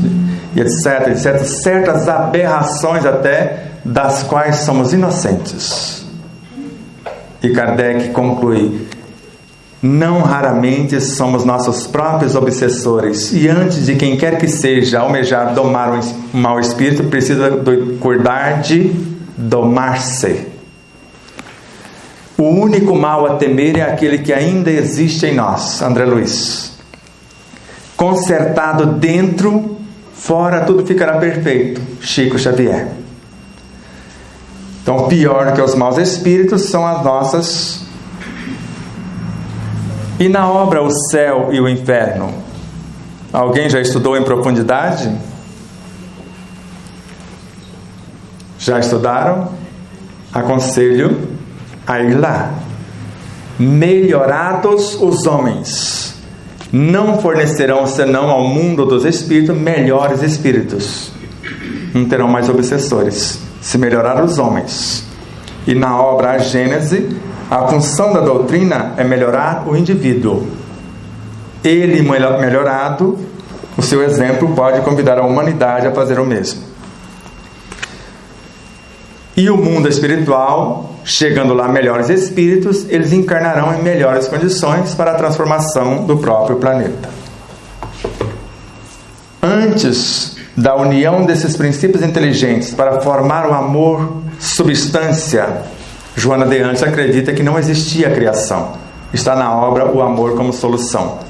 S1: e etc, etc, certas aberrações até, das quais somos inocentes. E Kardec conclui: não raramente somos nossos próprios obsessores, e antes de quem quer que seja almejar domar um mau espírito, precisa cuidar de domar-se. O único mal a temer é aquele que ainda existe em nós. André Luiz. consertado dentro, fora tudo ficará perfeito. Chico Xavier. Então, pior que os maus espíritos são as nossas. E na obra O Céu e o Inferno, alguém já estudou em profundidade? Já estudaram? Aconselho a ir lá. Melhorados os homens, não fornecerão senão ao mundo dos espíritos melhores espíritos. Não terão mais obsessores, se melhorar os homens. E na obra A Gênese, a função da doutrina é melhorar o indivíduo. Ele melhorado, o seu exemplo pode convidar a humanidade a fazer o mesmo. E o mundo espiritual, chegando lá melhores espíritos, eles encarnarão em melhores condições para a transformação do próprio planeta. Antes da união desses princípios inteligentes para formar o amor substância, Joana de Anjos acredita que não existia a criação. Está na obra O Amor como Solução.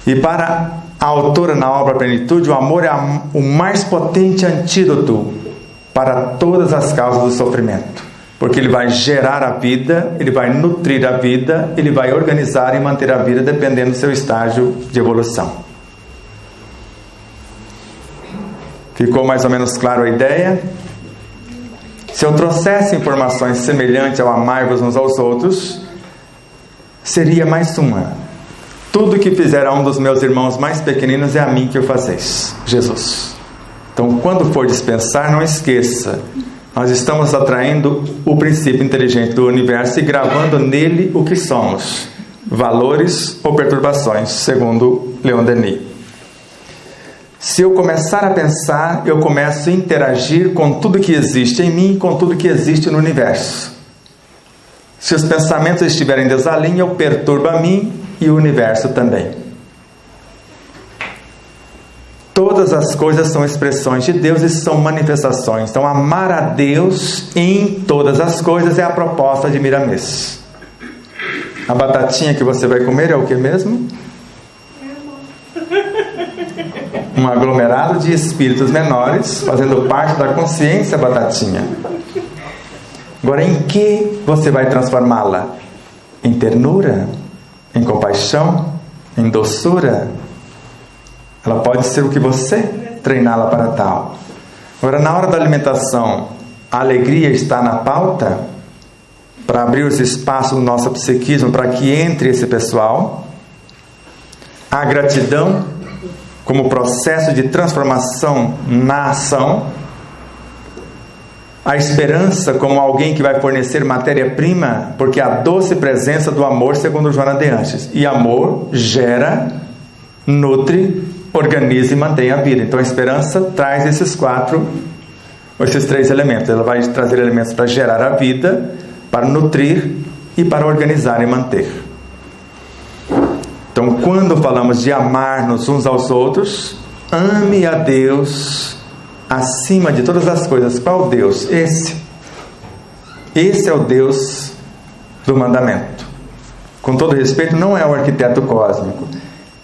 S1: E para a autora na obra Plenitude, o amor é o mais potente antídoto para todas as causas do sofrimento, porque ele vai gerar a vida, ele vai nutrir a vida, ele vai organizar e manter a vida dependendo do seu estágio de evolução. Ficou mais ou menos claro a ideia? Se eu trouxesse informações semelhantes ao amar-vos uns aos outros, seria mais uma: tudo que fizer a um dos meus irmãos mais pequeninos é a mim que o fazeis. Jesus. Então, quando for dispensar, não esqueça, nós estamos atraindo o princípio inteligente do universo e gravando nele o que somos, valores ou perturbações, segundo Leon Denis. Se eu começar a pensar, eu começo a interagir com tudo que existe em mim, com tudo que existe no universo. Se os pensamentos estiverem em desalinho, eu perturbo a mim e o universo também. Todas as coisas são expressões de Deus e são manifestações. Então, amar a Deus em todas as coisas é a proposta de Miramês. A batatinha que você vai comer é o que mesmo? Um aglomerado de espíritos menores, fazendo parte da consciência batatinha. Agora, em que você vai transformá-la? Em ternura? Em compaixão? Em doçura? Ela pode ser o que você treiná-la para tal. Agora, na hora da alimentação, a alegria está na pauta para abrir os espaços do nosso psiquismo para que entre esse pessoal. A gratidão como processo de transformação na ação. A esperança como alguém que vai fornecer matéria-prima, porque a doce presença do amor, segundo Joana de Anjos. E amor gera, nutre, organiza e mantém a vida. Então a esperança traz esses três elementos. Ela vai trazer elementos para gerar a vida, para nutrir e para organizar e manter. Então, quando falamos de amar-nos uns aos outros, ame a Deus acima de todas as coisas. Qual Deus? Esse é o Deus do mandamento. Com todo respeito, não é o arquiteto cósmico.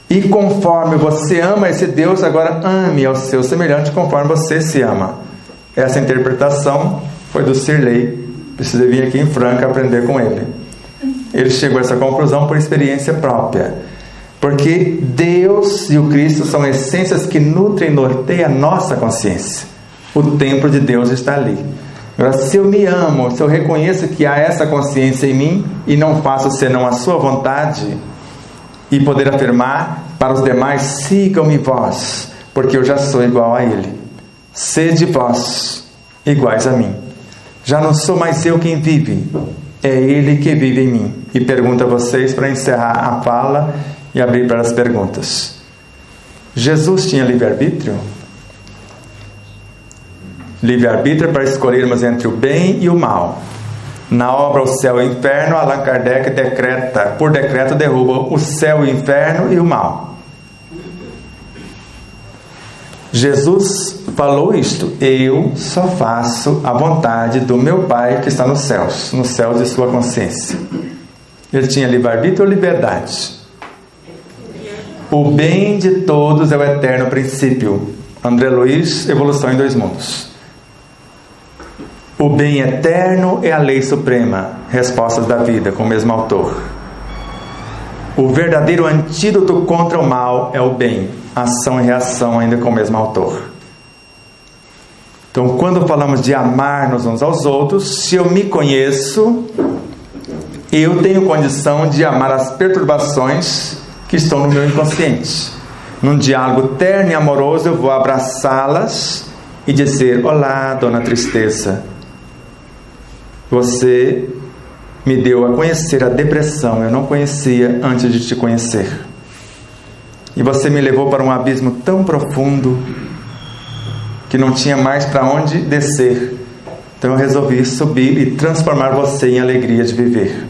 S1: E conforme você ama esse Deus, agora ame ao seu semelhante conforme você se ama. Essa interpretação foi do Sirley. Precisa vir aqui em Franca aprender com ele. Ele chegou a essa conclusão por experiência própria. Porque Deus e o Cristo são essências que nutrem e norteiam a nossa consciência. O templo de Deus está ali. Agora, se eu me amo, se eu reconheço que há essa consciência em mim e não faço senão a sua vontade, e poder afirmar para os demais: sigam-me vós, porque eu já sou igual a Ele. Sede vós iguais a mim. Já não sou mais eu quem vive, é Ele que vive em mim. E pergunto a vocês para encerrar a fala e abrir para as perguntas. Jesus tinha livre-arbítrio? Livre-arbítrio para escolhermos entre o bem e o mal. Na obra O Céu e o Inferno, Allan Kardec decreta, por decreto derruba o céu, o inferno e o mal. Jesus falou isto: eu só faço a vontade do meu Pai que está nos céus de sua consciência. Ele tinha livre-arbítrio ou liberdade? O bem de todos é o eterno princípio. André Luiz, Evolução em Dois Mundos. O bem eterno é a lei suprema. Respostas da Vida, com o mesmo autor. O verdadeiro antídoto contra o mal é o bem. Ação e reação, ainda com o mesmo autor. Então, quando falamos de amar-nos uns aos outros, se eu me conheço, eu tenho condição de amar as perturbações que estão no meu inconsciente. Num diálogo terno e amoroso, eu vou abraçá-las e dizer: olá, dona Tristeza. Você me deu a conhecer a depressão, eu não conhecia antes de te conhecer. E você me levou para um abismo tão profundo que não tinha mais para onde descer. Então eu resolvi subir e transformar você em alegria de viver.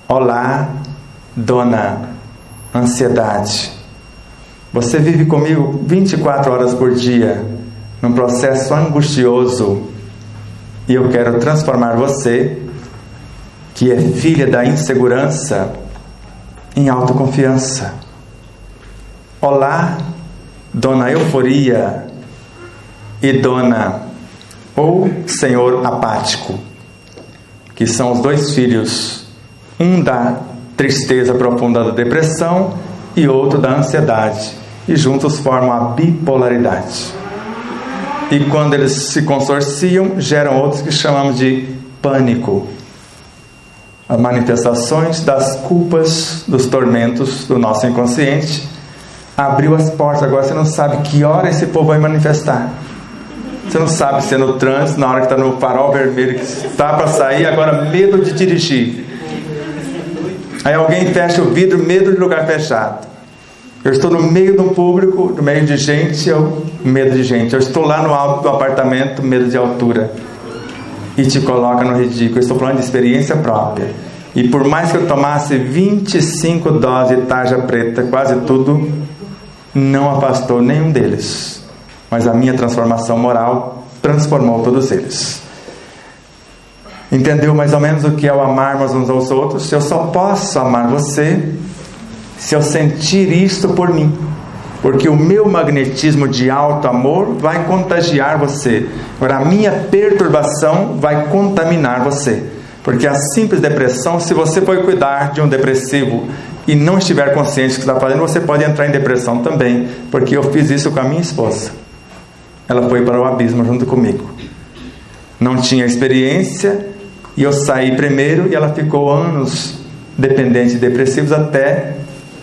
S1: Olá, dona Ansiedade. Você vive comigo 24 horas por dia, num processo angustioso, e eu quero transformar você, que é filha da insegurança, em autoconfiança. Olá, dona Euforia e dona ou senhor Apático, que são os dois filhos, um da tristeza profunda da depressão e outro da ansiedade, e juntos formam a bipolaridade. E quando eles se consorciam, geram outros que chamamos de pânico, as manifestações das culpas, dos tormentos do nosso inconsciente. Abriu as portas, agora você não sabe que hora esse povo vai manifestar. Você não sabe se é no trânsito, na hora que está no farol vermelho, que está para sair, agora medo de dirigir. Aí alguém fecha o vidro, medo de lugar fechado. Eu estou no meio de um público, no meio de gente, medo de gente. Eu estou lá no alto do apartamento, medo de altura. E te coloca no ridículo. Eu estou falando de experiência própria. E por mais que eu tomasse 25 doses de tarja preta, quase tudo, não afastou nenhum deles. Mas a minha transformação moral transformou todos eles. Entendeu mais ou menos o que é o amarmos uns aos outros? Eu só posso amar você se eu sentir isto por mim. Porque o meu magnetismo de alto amor vai contagiar você. Agora, a minha perturbação vai contaminar você. Porque a simples depressão, se você for cuidar de um depressivo e não estiver consciente do que está fazendo, você pode entrar em depressão também. Porque eu fiz isso com a minha esposa. Ela foi para o abismo junto comigo. Não tinha experiência e eu saí primeiro e ela ficou anos dependente de depressivos até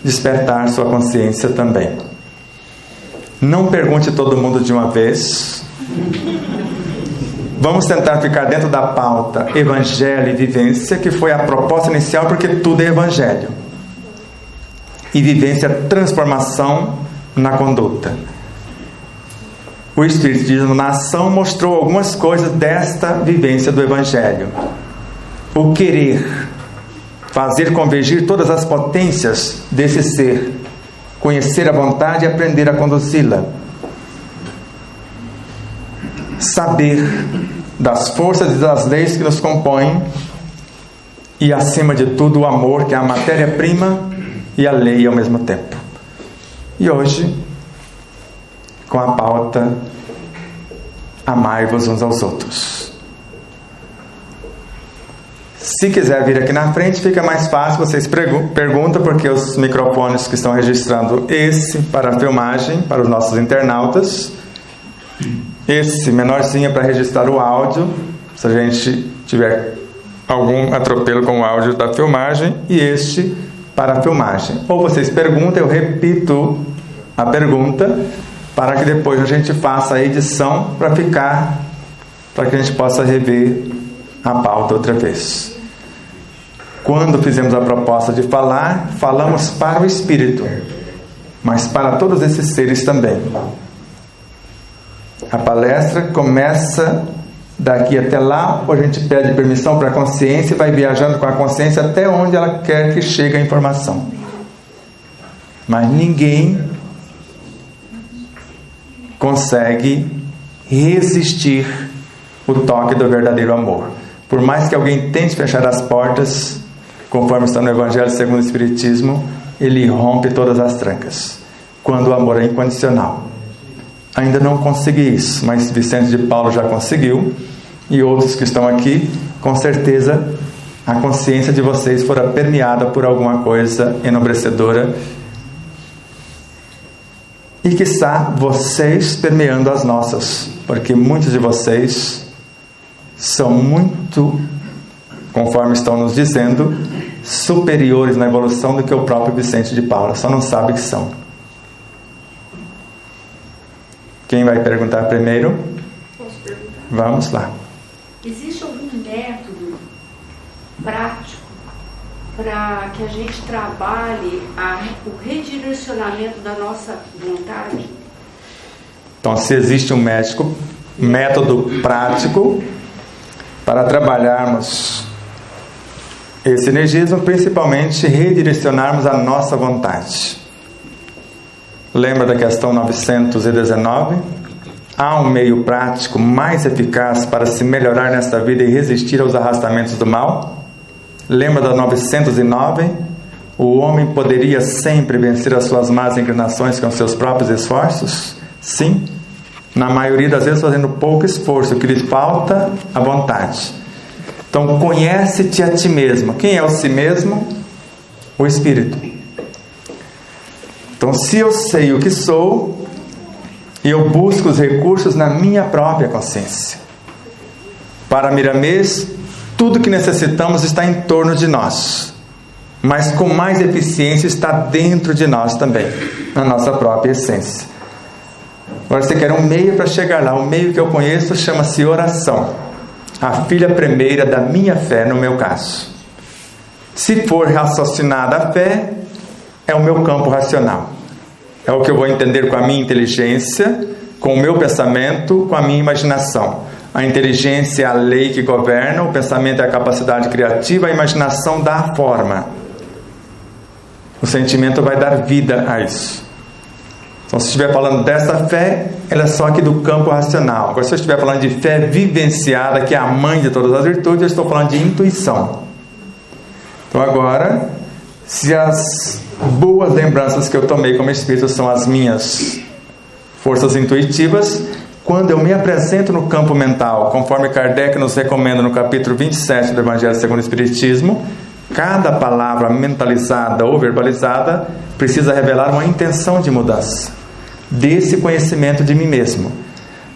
S1: despertar sua consciência também. Não pergunte todo mundo de uma vez. Vamos tentar ficar dentro da pauta Evangelho e Vivência, que foi a proposta inicial, porque tudo é Evangelho. E vivência, transformação na conduta. O Espiritismo na ação mostrou algumas coisas desta vivência do Evangelho. O querer, fazer convergir todas as potências desse ser, conhecer a vontade e aprender a conduzi-la. Saber das forças e das leis que nos compõem e, acima de tudo, o amor, que é a matéria-prima e a lei ao mesmo tempo. E hoje, com a pauta Amai-vos uns aos outros. Se quiser vir aqui na frente, fica mais fácil, vocês perguntam, porque os microfones que estão registrando esse para a filmagem, para os nossos internautas, esse menorzinho é para registrar o áudio, se a gente tiver algum atropelo com o áudio da filmagem, e este para a filmagem. Ou vocês perguntam, eu repito a pergunta, para que depois a gente faça a edição para que a gente possa rever a pauta outra vez. Quando fizemos a proposta de falar, falamos para o Espírito, mas para todos esses seres também. A palestra começa daqui até lá, ou a gente pede permissão para a consciência e vai viajando com a consciência até onde ela quer que chegue a informação. Mas ninguém consegue resistir o toque do verdadeiro amor. Por mais que alguém tente fechar as portas, conforme está no Evangelho segundo o Espiritismo, ele rompe todas as trancas. Quando o amor é incondicional. Ainda não consegui isso, mas Vicente de Paulo já conseguiu, e outros que estão aqui, com certeza a consciência de vocês fora permeada por alguma coisa enobrecedora, e quiçá vocês permeando as nossas, porque muitos de vocês são muito, conforme estão nos dizendo, superiores na evolução do que o próprio Vicente de Paulo, só não sabe que são. Quem vai perguntar primeiro?
S2: Posso perguntar?
S1: Vamos lá.
S2: Existe algum método prático para que a gente trabalhe o redirecionamento da nossa vontade?
S1: Então, se existe um método prático para trabalharmos esse energismo, principalmente redirecionarmos a nossa vontade. Lembra da questão 919? Há um meio prático mais eficaz para se melhorar nesta vida e resistir aos arrastamentos do mal? Lembra da 909? O homem poderia sempre vencer as suas más inclinações com seus próprios esforços? Sim. Na maioria das vezes fazendo pouco esforço, o que lhe falta a vontade. Então, conhece-te a ti mesmo. Quem é o si mesmo? O Espírito. Então, se eu sei o que sou, eu busco os recursos na minha própria consciência. Para Miramês, tudo que necessitamos está em torno de nós, mas com mais eficiência está dentro de nós também, na nossa própria essência. Agora você quer um meio para chegar lá. O meio que eu conheço chama-se oração, a filha primeira da minha fé, no meu caso. Se for raciocinada a fé, é o meu campo racional. É o que eu vou entender com a minha inteligência, com o meu pensamento, com a minha imaginação. A inteligência é a lei que governa, o pensamento é a capacidade criativa, a imaginação dá a forma. O sentimento vai dar vida a isso. Então, se estiver falando dessa fé, ela é só aqui do campo racional. Agora, se eu estiver falando de fé vivenciada, que é a mãe de todas as virtudes, eu estou falando de intuição. Então, agora, se as boas lembranças que eu tomei como espírito são as minhas forças intuitivas, quando eu me apresento no campo mental, conforme Kardec nos recomenda no capítulo 27 do Evangelho segundo o Espiritismo, cada palavra mentalizada ou verbalizada precisa revelar uma intenção de mudança desse conhecimento de mim mesmo.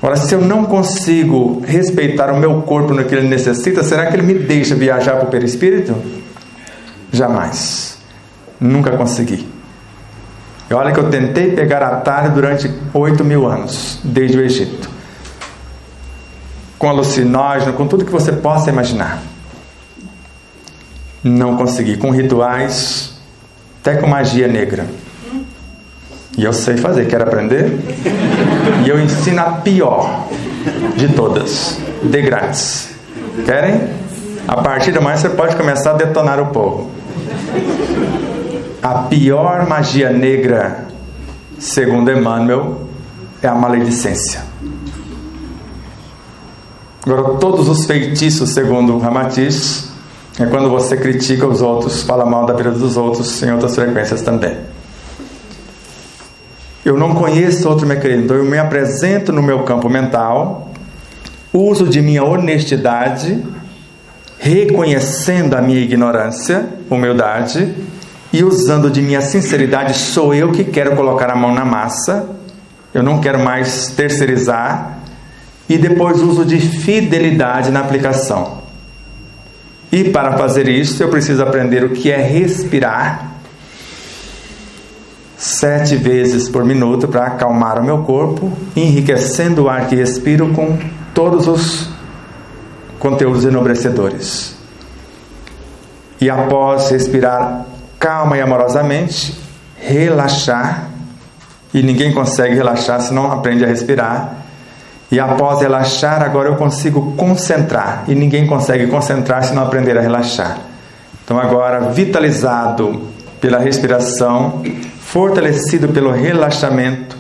S1: Agora, se eu não consigo respeitar o meu corpo no que ele necessita, será que ele me deixa viajar para o perispírito? Jamais. Nunca consegui. E olha que eu tentei pegar atalho durante 8.000 anos, desde o Egito. Com alucinógeno, com tudo que você possa imaginar. Não consegui. Com rituais, até com magia negra. E eu sei fazer, quero aprender? E eu ensino a pior de todas, de grátis. Querem? A partir de amanhã você pode começar a detonar o povo. A pior magia negra, segundo Emmanuel, é a maledicência. Agora, todos os feitiços, segundo Ramatiz, é quando você critica os outros, fala mal da vida dos outros, em outras frequências também. Eu não conheço outro mecanismo, então eu me apresento no meu campo mental, uso de minha honestidade, reconhecendo a minha ignorância, humildade, e usando de minha sinceridade, sou eu que quero colocar a mão na massa, eu não quero mais terceirizar, e depois uso de fidelidade na aplicação. E para fazer isso, eu preciso aprender o que é respirar 7 vezes por minuto para acalmar o meu corpo, enriquecendo o ar que respiro com todos os conteúdos enobrecedores. E após respirar calma e amorosamente, relaxar, e ninguém consegue relaxar se não aprende a respirar. E após relaxar, agora eu consigo concentrar, e ninguém consegue concentrar se não aprender a relaxar. Então agora, vitalizado pela respiração, fortalecido pelo relaxamento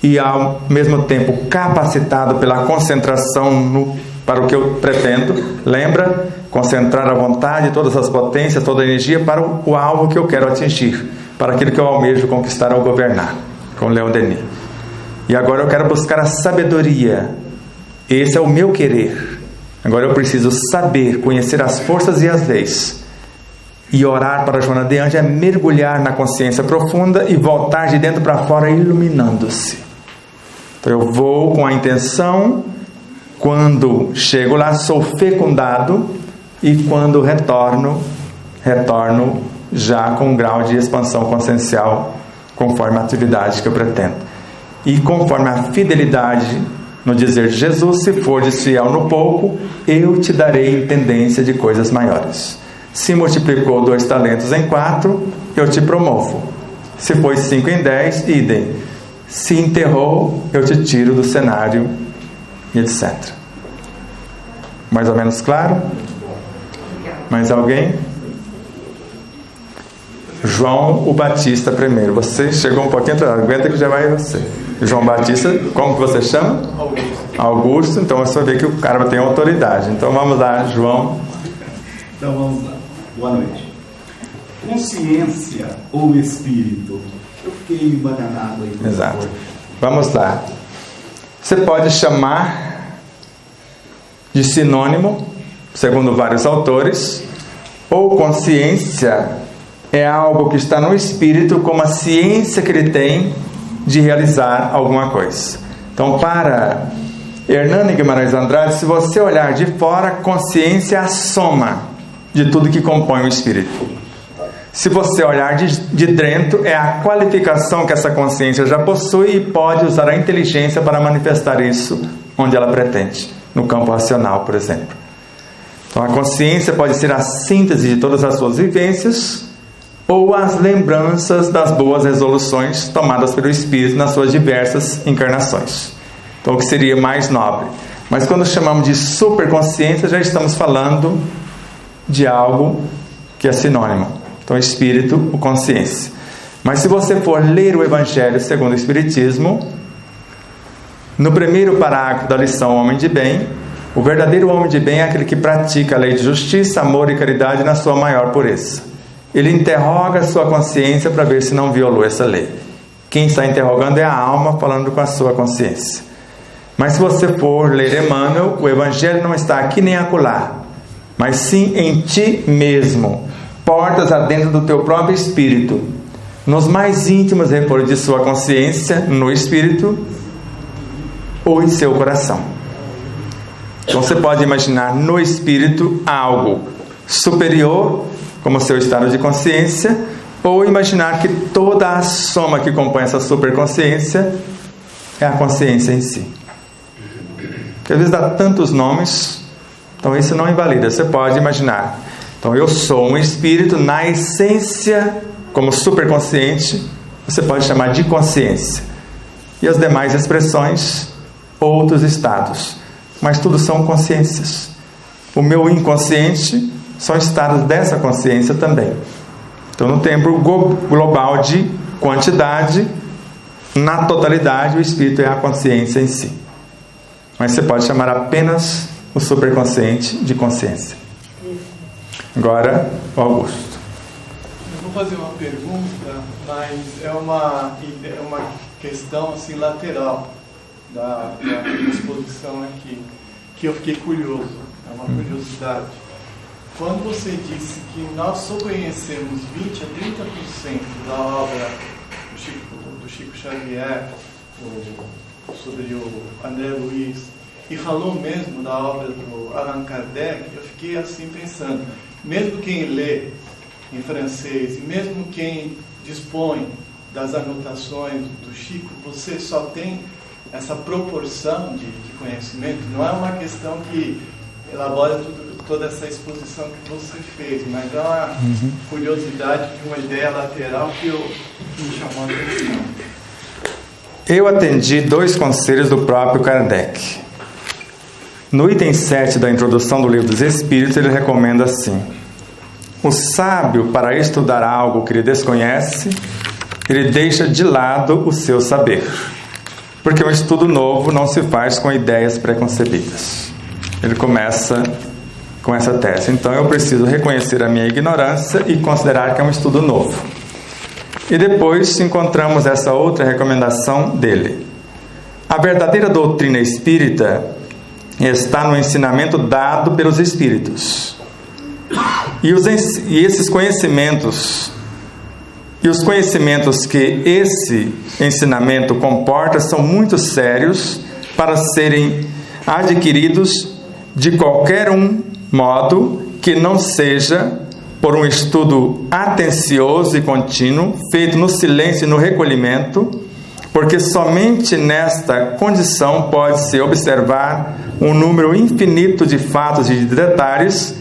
S1: e ao mesmo tempo capacitado pela concentração para o que eu pretendo, lembra? Concentrar a vontade, todas as potências, toda a energia para o alvo que eu quero atingir. para aquilo que eu almejo conquistar ou governar, com Leon Denis. E agora eu quero buscar a sabedoria. Esse é o meu querer. Agora eu preciso saber, conhecer as forças e as leis. E orar para Joana de Ângeles é mergulhar na consciência profunda e voltar de dentro para fora iluminando-se. Então eu vou com a intenção, quando chego lá sou fecundado, e quando retorno já com um grau de expansão consciencial, conforme a atividade que eu pretendo. E conforme a fidelidade no dizer de Jesus, se fores fiel no pouco, eu te darei intendência de coisas maiores. Se multiplicou 2 talentos em 4, eu te promovo. Se foi 5 em 10, idem. Se enterrou, eu te tiro do cenário, etc. Mais ou menos claro? Mais alguém? João o Batista primeiro. Você chegou um pouquinho atrás, aguenta que já vai você. João Batista, como que você chama? Augusto. Então você vai ver que o cara tem autoridade. Então vamos lá, João.
S3: Então vamos lá. Boa noite. Consciência ou espírito? Eu fiquei embananado aí.
S1: Exato. Vamos lá. Você pode chamar de sinônimo, segundo vários autores, ou consciência é algo que está no espírito, como a ciência que ele tem de realizar alguma coisa. Então, para Hernani Guimarães Andrade, se você olhar de fora, consciência é a soma de tudo que compõe o espírito. Se você olhar de dentro, é a qualificação que essa consciência já possui e pode usar a inteligência para manifestar isso onde ela pretende, no campo racional, por exemplo. Então, a consciência pode ser a síntese de todas as suas vivências ou as lembranças das boas resoluções tomadas pelo espírito nas suas diversas encarnações. Então, o que seria mais nobre. Mas quando chamamos de superconsciência, já estamos falando de algo que é sinônimo. Então, espírito, consciência. Mas se você for ler o Evangelho segundo o Espiritismo, no primeiro parágrafo da lição Homem de Bem, o verdadeiro homem de bem é aquele que pratica a lei de justiça, amor e caridade na sua maior pureza. Ele interroga a sua consciência para ver se não violou essa lei. Quem está interrogando é a alma falando com a sua consciência. Mas se você for ler Emmanuel, o Evangelho não está aqui nem acolá, mas sim em ti mesmo, portas adentro do teu próprio espírito, nos mais íntimos refouros de sua consciência, no espírito ou em seu coração. Então você pode imaginar no espírito algo superior, como seu estado de consciência, ou imaginar que toda a soma que compõe essa superconsciência é a consciência em si. Porque às vezes dá tantos nomes, então isso não invalida. Você pode imaginar, então eu sou um espírito na essência, como superconsciente, você pode chamar de consciência. E as demais expressões, outros estados. Mas tudo são consciências. O meu inconsciente são estados dessa consciência também. Então, no tempo global de quantidade, na totalidade, o espírito é a consciência em si. Mas você pode chamar apenas o superconsciente de consciência. Agora, o Augusto.
S4: Eu vou fazer uma pergunta, mas é uma questão assim, lateral da exposição aqui, que eu fiquei curioso, é uma curiosidade. Quando você disse que nós só conhecemos 20 a 30% da obra do Chico Xavier, sobre o André Luiz, e falou mesmo da obra do Allan Kardec, eu fiquei assim pensando, mesmo quem lê em francês, e mesmo quem dispõe das anotações do Chico, você só tem essa proporção de conhecimento. Não é uma questão que elabora toda essa exposição que você fez, mas é uma curiosidade de uma ideia lateral que me chamou a atenção.
S1: Eu atendi 2 conselhos do próprio Kardec. No item 7 da introdução do Livro dos Espíritos, ele recomenda assim: o sábio, para estudar algo que ele desconhece, ele deixa de lado o seu saber, porque um estudo novo não se faz com ideias preconcebidas. Ele começa com essa tese. Então eu preciso reconhecer a minha ignorância e considerar que é um estudo novo. E depois encontramos essa outra recomendação dele. A verdadeira doutrina espírita está no ensinamento dado pelos espíritos. E esses conhecimentos, e os conhecimentos que esse ensinamento comporta são muito sérios para serem adquiridos de qualquer modo que não seja por um estudo atencioso e contínuo, feito no silêncio e no recolhimento, porque somente nesta condição pode-se observar um número infinito de fatos e de detalhes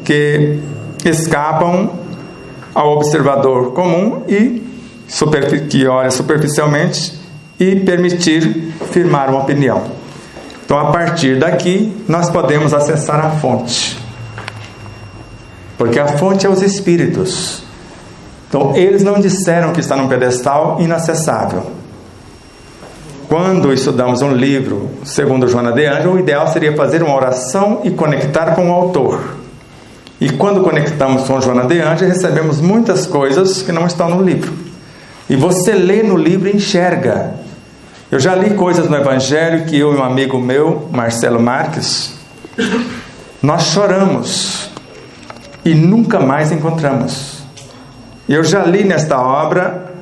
S1: que escapam ao observador comum e que olha superficialmente e permitir firmar uma opinião. Então, a partir daqui, nós podemos acessar a fonte, porque a fonte é os espíritos. Então, eles não disseram que está num pedestal inacessável. Quando estudamos um livro, segundo Joana de Ângeles, o ideal seria fazer uma oração e conectar com o autor. E quando conectamos com Joana de Ângeles, recebemos muitas coisas que não estão no livro. E você lê no livro e enxerga. Eu já li coisas no Evangelho que eu e um amigo meu, Marcelo Marques, nós choramos e nunca mais encontramos. Eu já li nesta obra: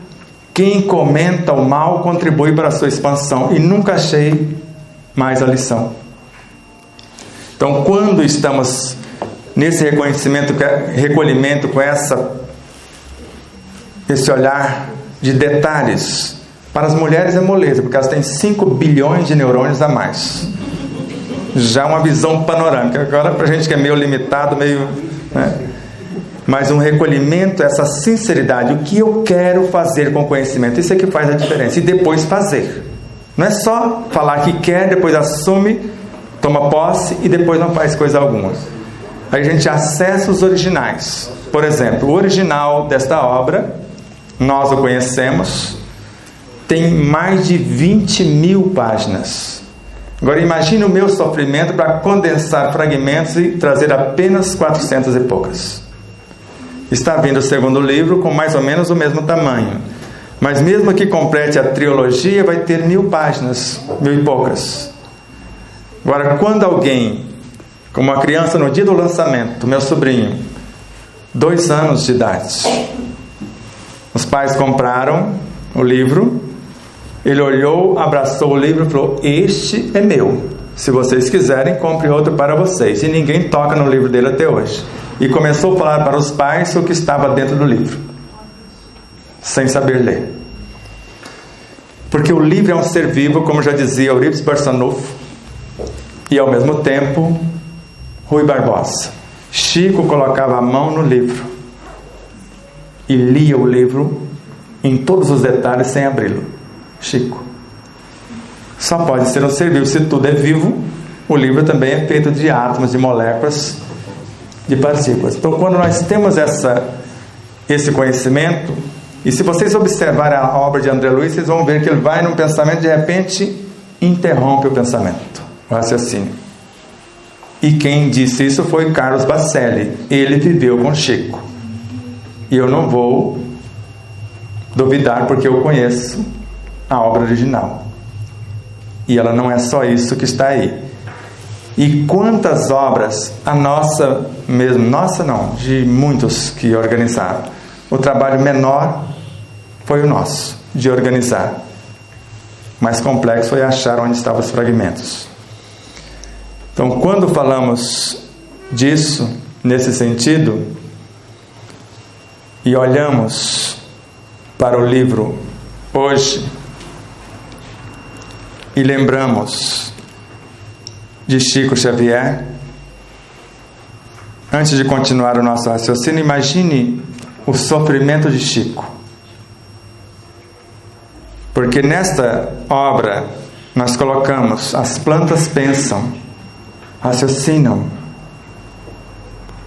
S1: quem comenta o mal contribui para a sua expansão, e nunca achei mais a lição. Então, quando estamos nesse recolhimento com esse olhar de detalhes, para as mulheres é moleza, porque elas têm 5 bilhões de neurônios a mais. Já uma visão panorâmica. Agora, para a gente que é meio limitado, mas um recolhimento, essa sinceridade, o que eu quero fazer com o conhecimento, isso é que faz a diferença. E depois fazer. Não é só falar que quer, depois assume, toma posse e depois não faz coisa alguma. Aí a gente acessa os originais. Por exemplo, o original desta obra, nós o conhecemos, tem mais de 20.000 páginas. Agora imagine o meu sofrimento para condensar fragmentos e trazer apenas 400 e poucas. Está vindo o segundo livro com mais ou menos o mesmo tamanho. Mas mesmo que complete a trilogia, vai ter 1.000 páginas, 1.000 e poucas. Agora, quando alguém, como uma criança no dia do lançamento, meu sobrinho, 2 anos de idade, os pais compraram o livro, ele olhou, abraçou o livro e falou: este é meu, se vocês quiserem, compre outro para vocês. E ninguém toca no livro dele até hoje. E começou a falar para os pais o que estava dentro do livro, sem saber ler. Porque o livro é um ser vivo, como já dizia Eurípides Barçanufo, e ao mesmo tempo Rui Barbosa. Chico colocava a mão no livro e lia o livro em todos os detalhes sem abri-lo. Chico. Só pode ser um ser vivo. Se tudo é vivo, o livro também é feito de átomos, de moléculas, de partículas. Então, quando nós temos esse conhecimento, e se vocês observarem a obra de André Luiz, vocês vão ver que ele vai num pensamento, de repente interrompe o pensamento, o raciocínio. E quem disse isso foi Carlos Bacelli. Ele viveu com Chico. E eu não vou duvidar, porque eu conheço a obra original. E ela não é só isso que está aí. E quantas obras, a nossa mesmo, nossa não, de muitos que organizaram. O trabalho menor foi o nosso, de organizar. Mais complexo foi achar onde estavam os fragmentos. Então, quando falamos disso, nesse sentido, e olhamos para o livro hoje, e lembramos de Chico Xavier, antes de continuar o nosso raciocínio, imagine o sofrimento de Chico. Porque nesta obra nós colocamos: as plantas pensam, raciocinam,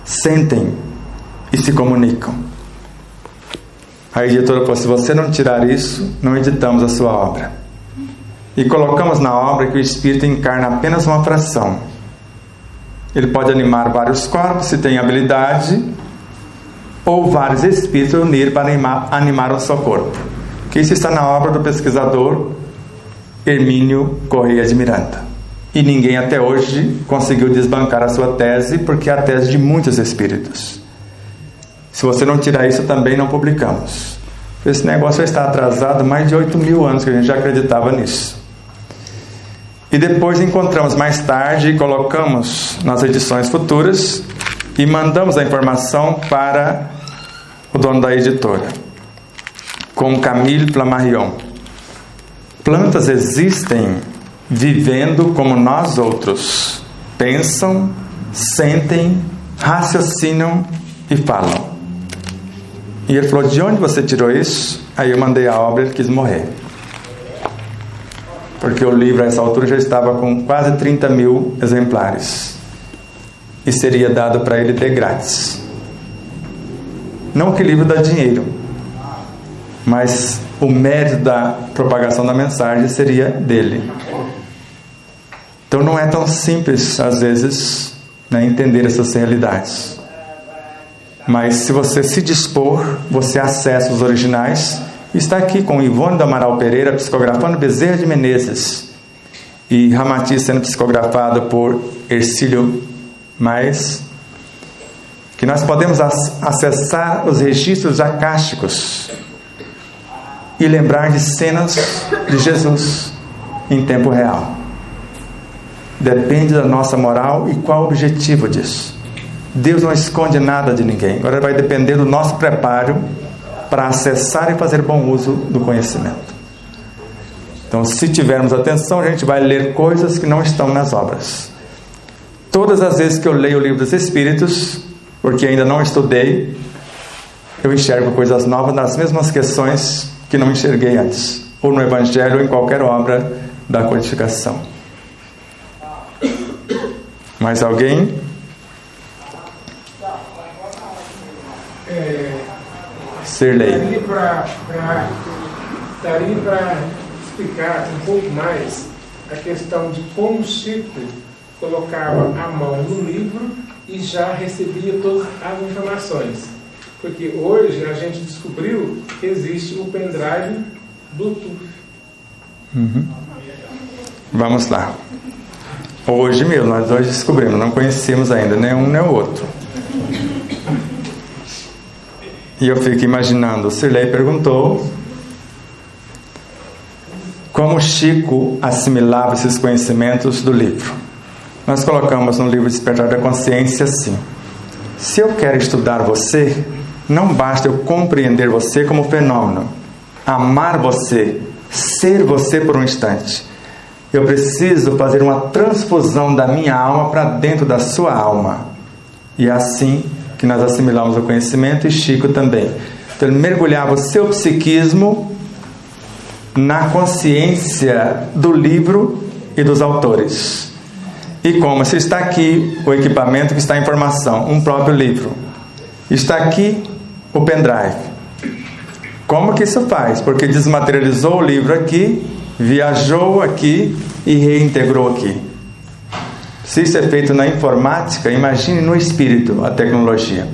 S1: sentem e se comunicam. A editora falou: se você não tirar isso, não editamos a sua obra. E colocamos na obra que o espírito encarna apenas uma fração. Ele pode animar vários corpos, se tem habilidade, ou vários espíritos unir para animar o seu corpo. Que isso está na obra do pesquisador Hermínio Correia de Miranda. E ninguém até hoje conseguiu desbancar a sua tese, porque é a tese de muitos espíritos. Se você não tirar isso, também não publicamos. Esse negócio já está atrasado mais de 8.000 anos que a gente já acreditava nisso. E depois encontramos mais tarde e colocamos nas edições futuras e mandamos a informação para o dono da editora, com Camille Flammarion. Plantas existem vivendo como nós outros. Pensam, sentem, raciocinam e falam. E ele falou: de onde você tirou isso? Aí eu mandei a obra e ele quis morrer. Porque o livro a essa altura já estava com quase 30.000 exemplares. E seria dado para ele de grátis. Não que o livro dá dinheiro, mas o mérito da propagação da mensagem seria dele. Então não é tão simples, às vezes, entender essas realidades. Mas se você se dispor, você acessa os originais. Está aqui com Ivone do Amaral Pereira psicografando Bezerra de Menezes e Ramatiz sendo psicografado por Hercílio Mais, que nós podemos acessar os registros acásticos e lembrar de cenas de Jesus em tempo real. Depende da nossa moral e qual o objetivo disso. Deus não esconde nada de ninguém. Agora vai depender do nosso preparo para acessar e fazer bom uso do conhecimento. Então, se tivermos atenção, a gente vai ler coisas que não estão nas obras. Todas as vezes que eu leio o Livro dos Espíritos, porque ainda não estudei, eu enxergo coisas novas nas mesmas questões que não enxerguei antes, ou no Evangelho ou em qualquer obra da codificação. Mais alguém?
S5: Daria para explicar um pouco mais a questão de como Chico colocava a mão no livro e já recebia todas as informações. Porque hoje a gente descobriu que existe o pendrive Bluetooth.
S1: Vamos lá. Hoje mesmo, nós hoje descobrimos, não conhecíamos ainda nem um nem o outro. E eu fico imaginando, o Sirley perguntou como Chico assimilava esses conhecimentos do livro. Nós colocamos no livro Despertar da Consciência assim: se eu quero estudar você, não basta eu compreender você como fenômeno, amar você, ser você por um instante. Eu preciso fazer uma transfusão da minha alma para dentro da sua alma. E é assim que nós assimilamos o conhecimento, e Chico também. Então ele mergulhava o seu psiquismo na consciência do livro e dos autores. E como se está aqui o equipamento que está a informação, um próprio livro. Está aqui o pendrive. Como que isso faz? Porque desmaterializou o livro aqui, viajou aqui e reintegrou aqui. Se isso é feito na informática, imagine no espírito a tecnologia.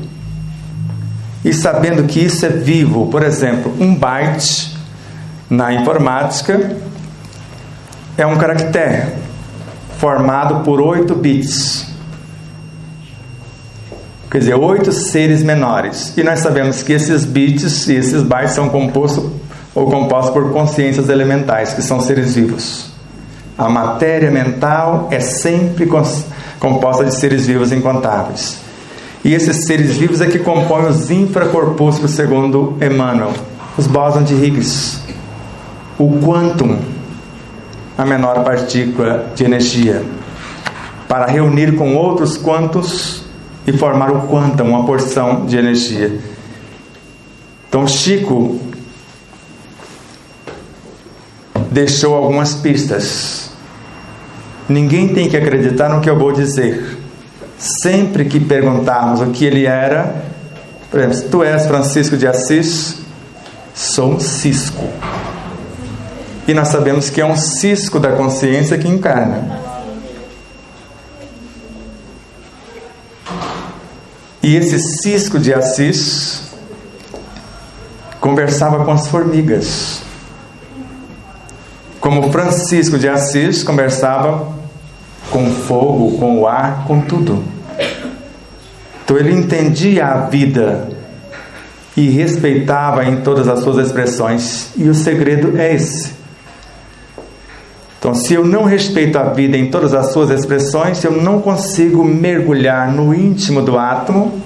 S1: E sabendo que isso é vivo, por exemplo, 1 byte na informática é um caractere formado por 8 bits. Quer dizer, 8 seres menores. E nós sabemos que esses bits e esses bytes são compostos por consciências elementais, que são seres vivos. A matéria mental é sempre composta de seres vivos incontáveis. E esses seres vivos é que compõem os infracorpúsculos, segundo Emmanuel, os bósons de Higgs, o quantum, a menor partícula de energia, para reunir com outros quantos e formar o quantum, uma porção de energia. Então Chico deixou algumas pistas. Ninguém tem que acreditar no que eu vou dizer. Sempre que perguntarmos o que ele era, por exemplo, se tu és Francisco de Assis, sou um cisco. E nós sabemos que é um cisco da consciência que encarna. E esse Cisco de Assis conversava com as formigas, como Francisco de Assis conversava com o fogo, com o ar, com tudo. Então ele entendia a vida e respeitava em todas as suas expressões. E o segredo é esse. Então, se eu não respeito a vida em todas as suas expressões, eu não consigo mergulhar no íntimo do átomo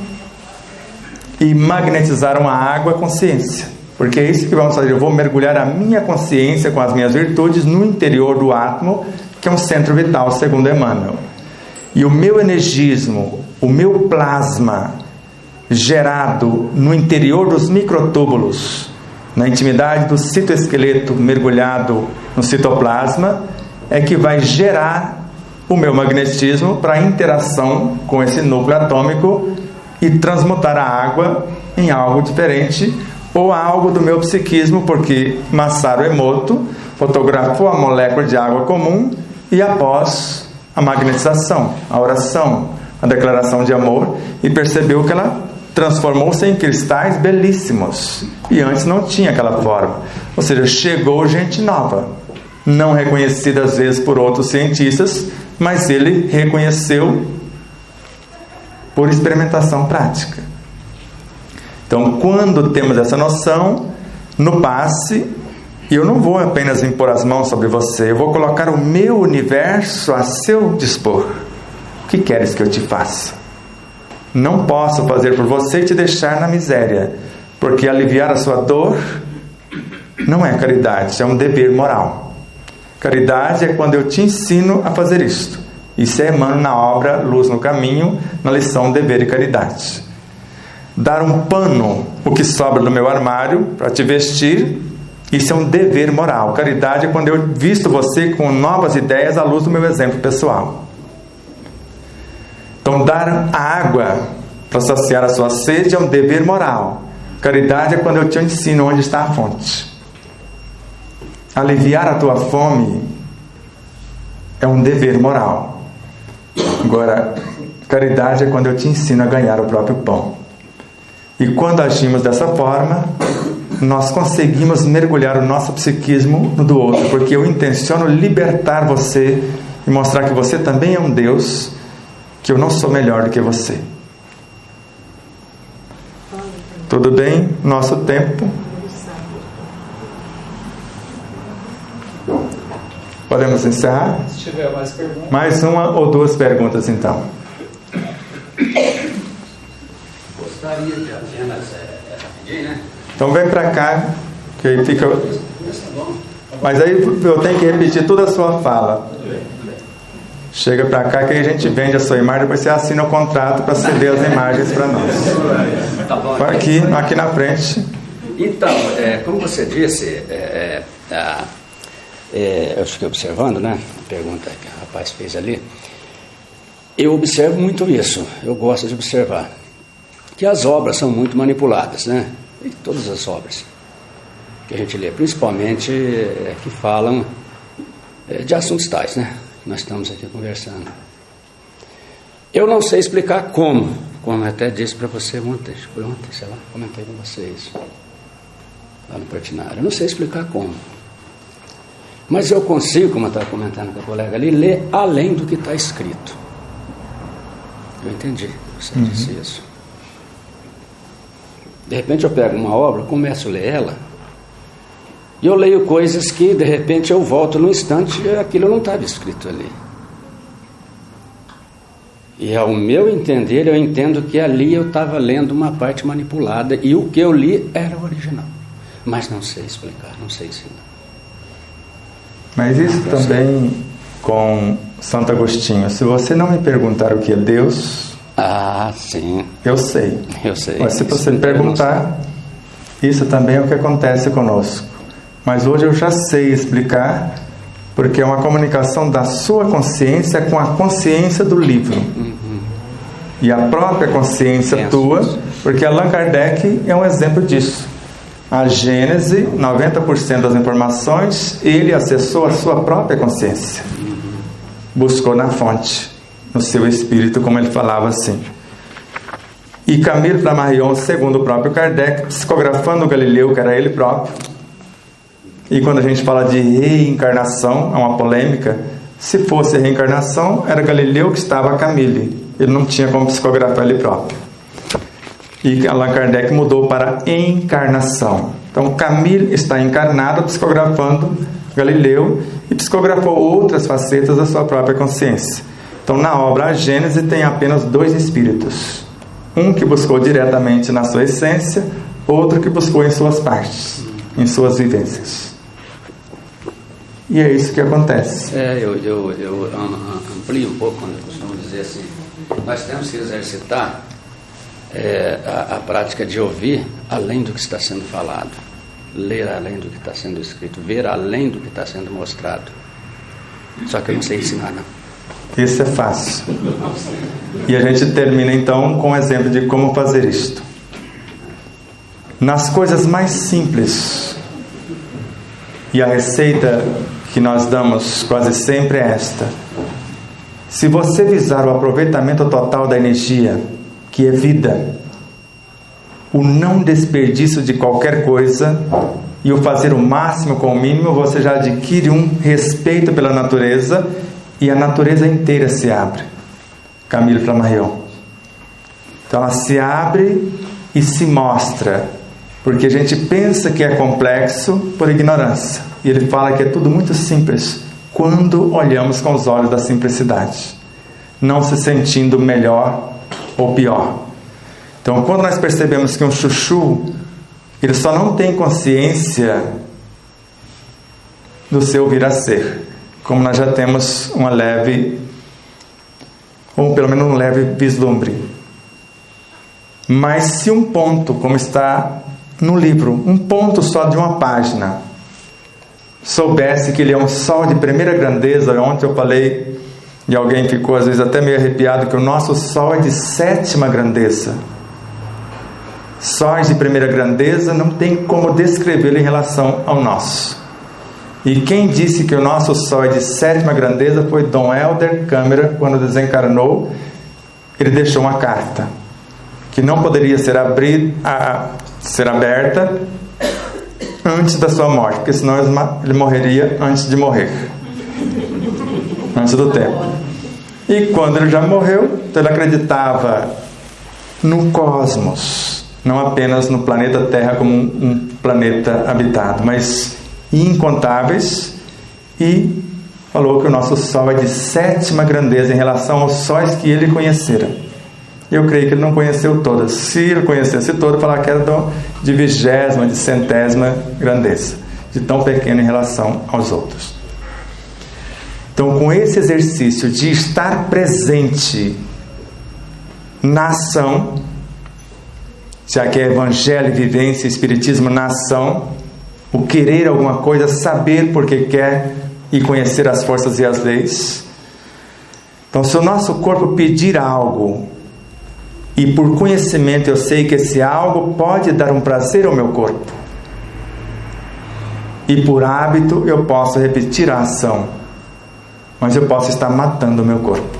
S1: e magnetizar uma água, a consciência. Porque é isso que vamos fazer. Eu vou mergulhar a minha consciência com as minhas virtudes no interior do átomo, que é um centro vital, segundo Emmanuel. E o meu energismo, o meu plasma, gerado no interior dos microtúbulos, na intimidade do citoesqueleto mergulhado no citoplasma, é que vai gerar o meu magnetismo para a interação com esse núcleo atômico e transmutar a água em algo diferente, ou algo do meu psiquismo, porque Masaru Emoto fotografou a molécula de água comum e após a magnetização, a oração, a declaração de amor, e percebeu que ela transformou-se em cristais belíssimos, e antes não tinha aquela forma. Ou seja, chegou gente nova, não reconhecida às vezes por outros cientistas, mas ele reconheceu por experimentação prática. Então, quando temos essa noção, no passe, eu não vou apenas impor as mãos sobre você, eu vou colocar o meu universo a seu dispor. O que queres que eu te faça? Não posso fazer por você e te deixar na miséria, porque aliviar a sua dor não é caridade, é um dever moral. Caridade é quando eu te ensino a fazer isto. Isso é Emmanuel na obra Luz no Caminho, na lição Dever e Caridade. Dar um pano, o que sobra do meu armário, para te vestir, isso é um dever moral. Caridade é quando eu visto você com novas ideias à luz do meu exemplo pessoal. Então, dar a água para saciar a sua sede é um dever moral. Caridade é quando eu te ensino onde está a fonte. Aliviar a tua fome é um dever moral. Agora, caridade é quando eu te ensino a ganhar o próprio pão. E quando agimos dessa forma, nós conseguimos mergulhar o nosso psiquismo no do outro, porque eu intenciono libertar você e mostrar que você também é um Deus, que eu não sou melhor do que você. Tudo bem? Nosso tempo. Podemos encerrar?
S5: Se tiver mais perguntas.
S1: Mais uma ou duas perguntas, então.
S6: Gostaria de apenas rapidinho, né?
S1: Então vem para cá, que aí fica. Mas aí eu tenho que repetir toda a sua fala. Chega para cá que aí a gente vende a sua imagem, depois você assina o contrato para ceder as imagens para nós.
S6: Tá bom.
S1: Aqui na frente.
S6: Então, como você disse, eu fiquei observando, né? A pergunta que o rapaz fez ali. Eu observo muito isso, eu gosto de observar. Que as obras são muito manipuladas, né? E todas as obras que a gente lê, principalmente que falam de assuntos tais, né? Nós estamos aqui conversando. Eu não sei explicar como eu até disse para você ontem, sei lá, comentei com vocês lá no Portinari. Eu não sei explicar como. Mas eu consigo, como eu estava comentando com a colega ali, ler além do que está escrito. Eu entendi, você disse isso. De repente eu pego uma obra, começo a ler ela, e eu leio coisas que de repente eu volto num instante e aquilo não estava escrito ali. E ao meu entender, eu entendo que ali eu estava lendo uma parte manipulada e o que eu li era o original. Mas não sei explicar, não sei ensinar.
S1: Mas isso também com Santo Agostinho. Se você não me perguntar o que é Deus...
S6: Ah, sim.
S1: Eu sei. Mas se você me perguntar, isso também é o que acontece conosco. Mas hoje eu já sei explicar, porque é uma comunicação da sua consciência com a consciência do livro. E a própria consciência tua, porque Allan Kardec é um exemplo disso. A Gênese, 90% das informações, ele acessou a sua própria consciência. Buscou na fonte, no seu espírito, como ele falava assim. E Camille Flammarion, segundo o próprio Kardec, psicografando o Galileu, que era ele próprio. E quando a gente fala de reencarnação, é uma polêmica. Se fosse reencarnação, era Galileu que estava a Camille. Ele não tinha como psicografar ele próprio. E Allan Kardec mudou para encarnação. Então Camille está encarnado psicografando Galileu e psicografou outras facetas da sua própria consciência. Então na obra A Gênese tem apenas 2 espíritos. Um que buscou diretamente na sua essência, outro que buscou em suas partes, em suas vivências. E é isso que acontece.
S6: Eu amplio um pouco quando eu costumo dizer assim, nós temos que exercitar a prática de ouvir além do que está sendo falado, ler além do que está sendo escrito, ver além do que está sendo mostrado. Só que eu não sei ensinar, não.
S1: Isso é fácil. E a gente termina então com um exemplo de como fazer isto. Nas coisas mais simples, e a receita que nós damos quase sempre é esta: se você visar o aproveitamento total da energia, que é vida, o não desperdício de qualquer coisa e o fazer o máximo com o mínimo, você já adquire um respeito pela natureza e a natureza inteira se abre. Camille Flammarion. Então ela se abre e se mostra, porque a gente pensa que é complexo por ignorância. E ele fala que é tudo muito simples quando olhamos com os olhos da simplicidade, não se sentindo melhor ou pior. Então quando nós percebemos que um chuchu, ele só não tem consciência do seu vir a ser, como nós já temos uma leve, ou pelo menos um leve vislumbre. Mas se um ponto, como está no livro, um ponto só de uma página, soubesse que ele é um sol de primeira grandeza, ontem eu falei, e alguém ficou às vezes até meio arrepiado, que o nosso sol é de 7ª grandeza. Sóis de primeira grandeza não tem como descrevê-lo em relação ao nosso. E quem disse que o nosso sol é de 7ª grandeza foi Dom Helder Câmara. Quando desencarnou, ele deixou uma carta que não poderia ser aberta antes da sua morte, porque senão ele morreria antes de morrer, antes do tempo. E quando ele já morreu, ele acreditava no cosmos, não apenas no planeta Terra como um planeta habitado, mas incontáveis, e falou que o nosso Sol é de 7ª grandeza em relação aos sóis que ele conhecera. Eu creio que ele não conheceu todas. Se ele conhecesse todas, falar que era de 20ª, de 100ª grandeza, de tão pequeno em relação aos outros. Então, com esse exercício de estar presente na ação, já que é Evangelho, vivência, Espiritismo na ação, o querer alguma coisa, saber porque quer e conhecer as forças e as leis. Então, se o nosso corpo pedir algo, e por conhecimento eu sei que esse algo pode dar um prazer ao meu corpo, e por hábito eu posso repetir a ação, mas eu posso estar matando o meu corpo,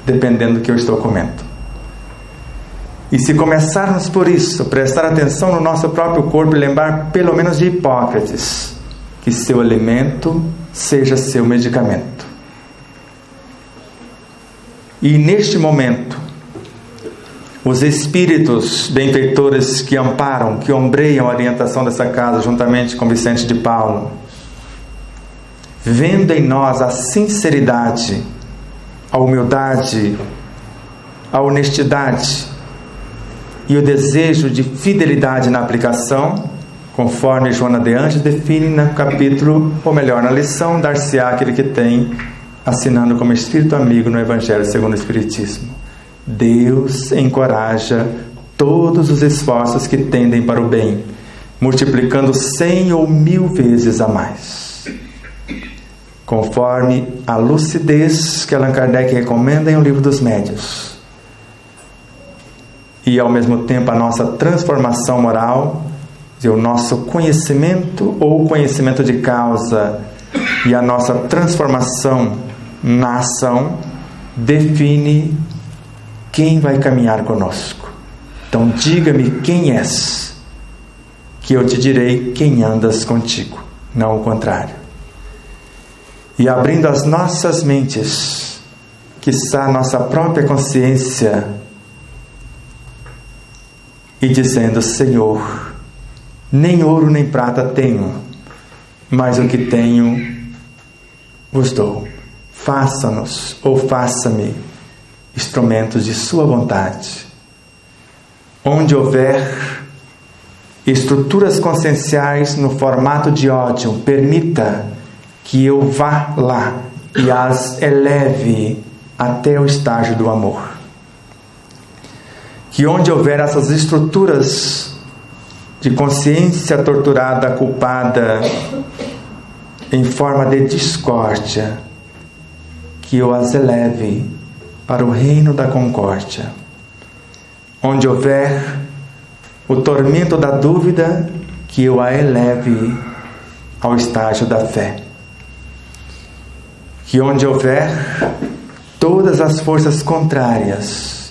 S1: dependendo do que eu estou comendo. E se começarmos por isso, prestar atenção no nosso próprio corpo e lembrar pelo menos de Hipócrates, que seu alimento seja seu medicamento. E neste momento, os espíritos benfeitores que amparam, que ombreiam a orientação dessa casa, juntamente com Vicente de Paulo, vendo em nós a sinceridade, a humildade, a honestidade e o desejo de fidelidade na aplicação, conforme Joana de Anjos define no capítulo, ou melhor, na lição, dar-se-á aquele que tem, assinando como espírito amigo no Evangelho segundo o Espiritismo. Deus encoraja todos os esforços que tendem para o bem, multiplicando 100 ou 1000 vezes a mais, conforme a lucidez que Allan Kardec recomenda em O Livro dos Médiuns, e ao mesmo tempo a nossa transformação moral, o nosso conhecimento ou conhecimento de causa e a nossa transformação na ação define quem vai caminhar conosco. Então diga-me quem és, que eu te direi quem andas contigo, não o contrário. E abrindo as nossas mentes, quiçá a nossa própria consciência, e dizendo: Senhor, nem ouro nem prata tenho, mas o que tenho vos dou. Faça-nos, ou faça-me, instrumentos de sua vontade. Onde houver estruturas conscienciais no formato de ódio, permita que eu vá lá e as eleve até o estágio do amor. Que onde houver essas estruturas de consciência torturada, culpada, em forma de discórdia, que eu as eleve para o reino da concórdia. Onde houver o tormento da dúvida, que eu a eleve ao estágio da fé. Que onde houver todas as forças contrárias,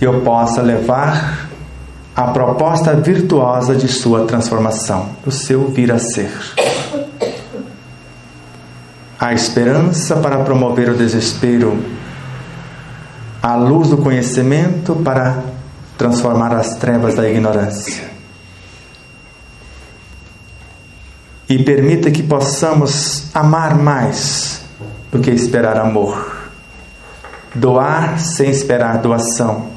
S1: eu possa levar a proposta virtuosa de sua transformação, do seu vir a ser. A esperança para promover o desespero, a luz do conhecimento para transformar as trevas da ignorância. E permita que possamos amar mais do que esperar amor. Doar sem esperar doação.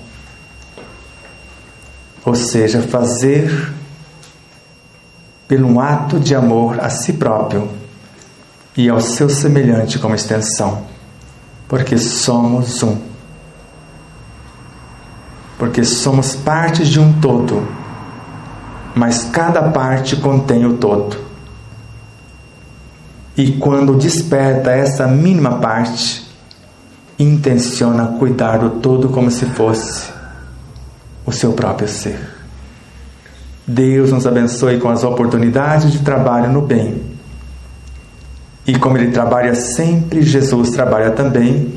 S1: Ou seja, fazer pelo um ato de amor a si próprio e ao seu semelhante como extensão. Porque somos um. Porque somos partes de um todo, mas cada parte contém o todo. E quando desperta essa mínima parte, intenciona cuidar do todo como se fosse o seu próprio ser. Deus nos abençoe com as oportunidades de trabalho no bem. E como Ele trabalha sempre, Jesus trabalha também,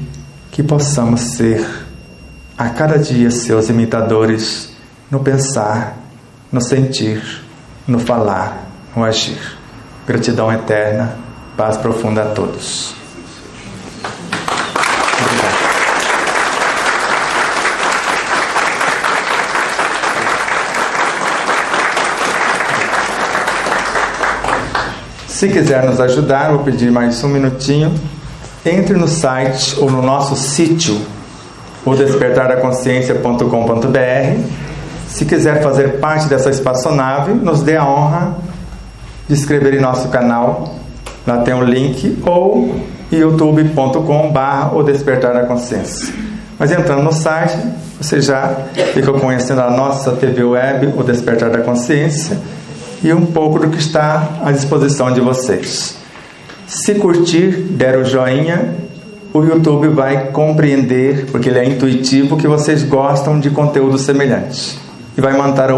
S1: que possamos ser a cada dia seus imitadores no pensar, no sentir, no falar, no agir. Gratidão eterna, paz profunda a todos. Obrigado. Se quiser nos ajudar, vou pedir mais um minutinho. Entre no site ou no nosso sítio, o despertardaconsciência.com.br. Se quiser fazer parte dessa espaçonave, nos dê a honra de inscrever em nosso canal. Lá tem o link, ou youtube.com/o Despertar da Consciência. Mas entrando no site, você já fica conhecendo a nossa TV web, o Despertar da Consciência, e um pouco do que está à disposição de vocês. Se curtir, der o joinha, o YouTube vai compreender, porque ele é intuitivo, que vocês gostam de conteúdo semelhante. E vai mandar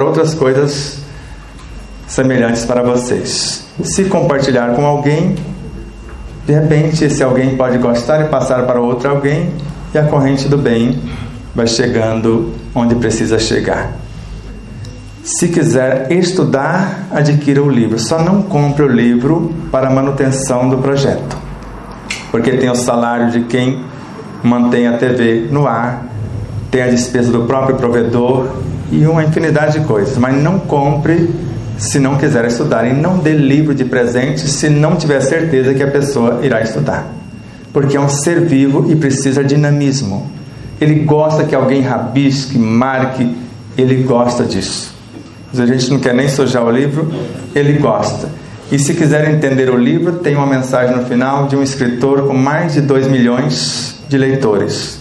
S1: outras coisas semelhantes para vocês. Se compartilhar com alguém, de repente esse alguém pode gostar e passar para outro alguém, e a corrente do bem vai chegando onde precisa chegar. Se quiser estudar, adquira o livro. Só não compre o livro para a manutenção do projeto, porque tem o salário de quem mantém a TV no ar, tem a despesa do próprio provedor e uma infinidade de coisas. Mas não compre se não quiser estudar, e não dê livro de presente se não tiver certeza que a pessoa irá estudar, porque é um ser vivo e precisa de dinamismo. Ele gosta que alguém rabisque, marque, ele gosta disso. A gente não quer nem sujar o livro, ele gosta. E se quiser entender o livro, tem uma mensagem no final de um escritor com mais de 2 milhões de leitores,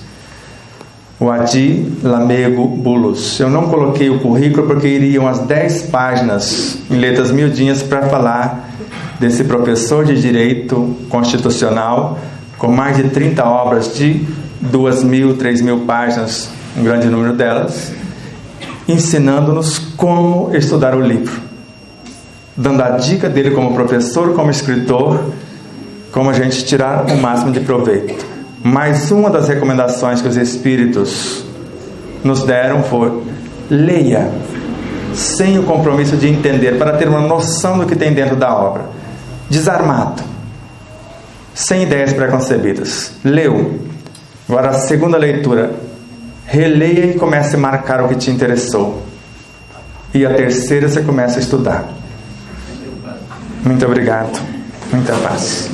S1: o Adi Lamego Bulus. Eu não coloquei o currículo porque iriam umas 10 páginas em letras miudinhas para falar desse professor de direito constitucional com mais de 30 obras de 2.000, 3.000 páginas, um grande número delas, ensinando-nos como estudar o livro, dando a dica dele como professor, como escritor, como a gente tirar o máximo de proveito. Mais uma das recomendações que os Espíritos nos deram foi: leia, sem o compromisso de entender, para ter uma noção do que tem dentro da obra, desarmado, sem ideias preconcebidas. Leu. Agora a segunda leitura, releia e comece a marcar o que te interessou. E a terceira você começa a estudar. Muito obrigado. Muita paz.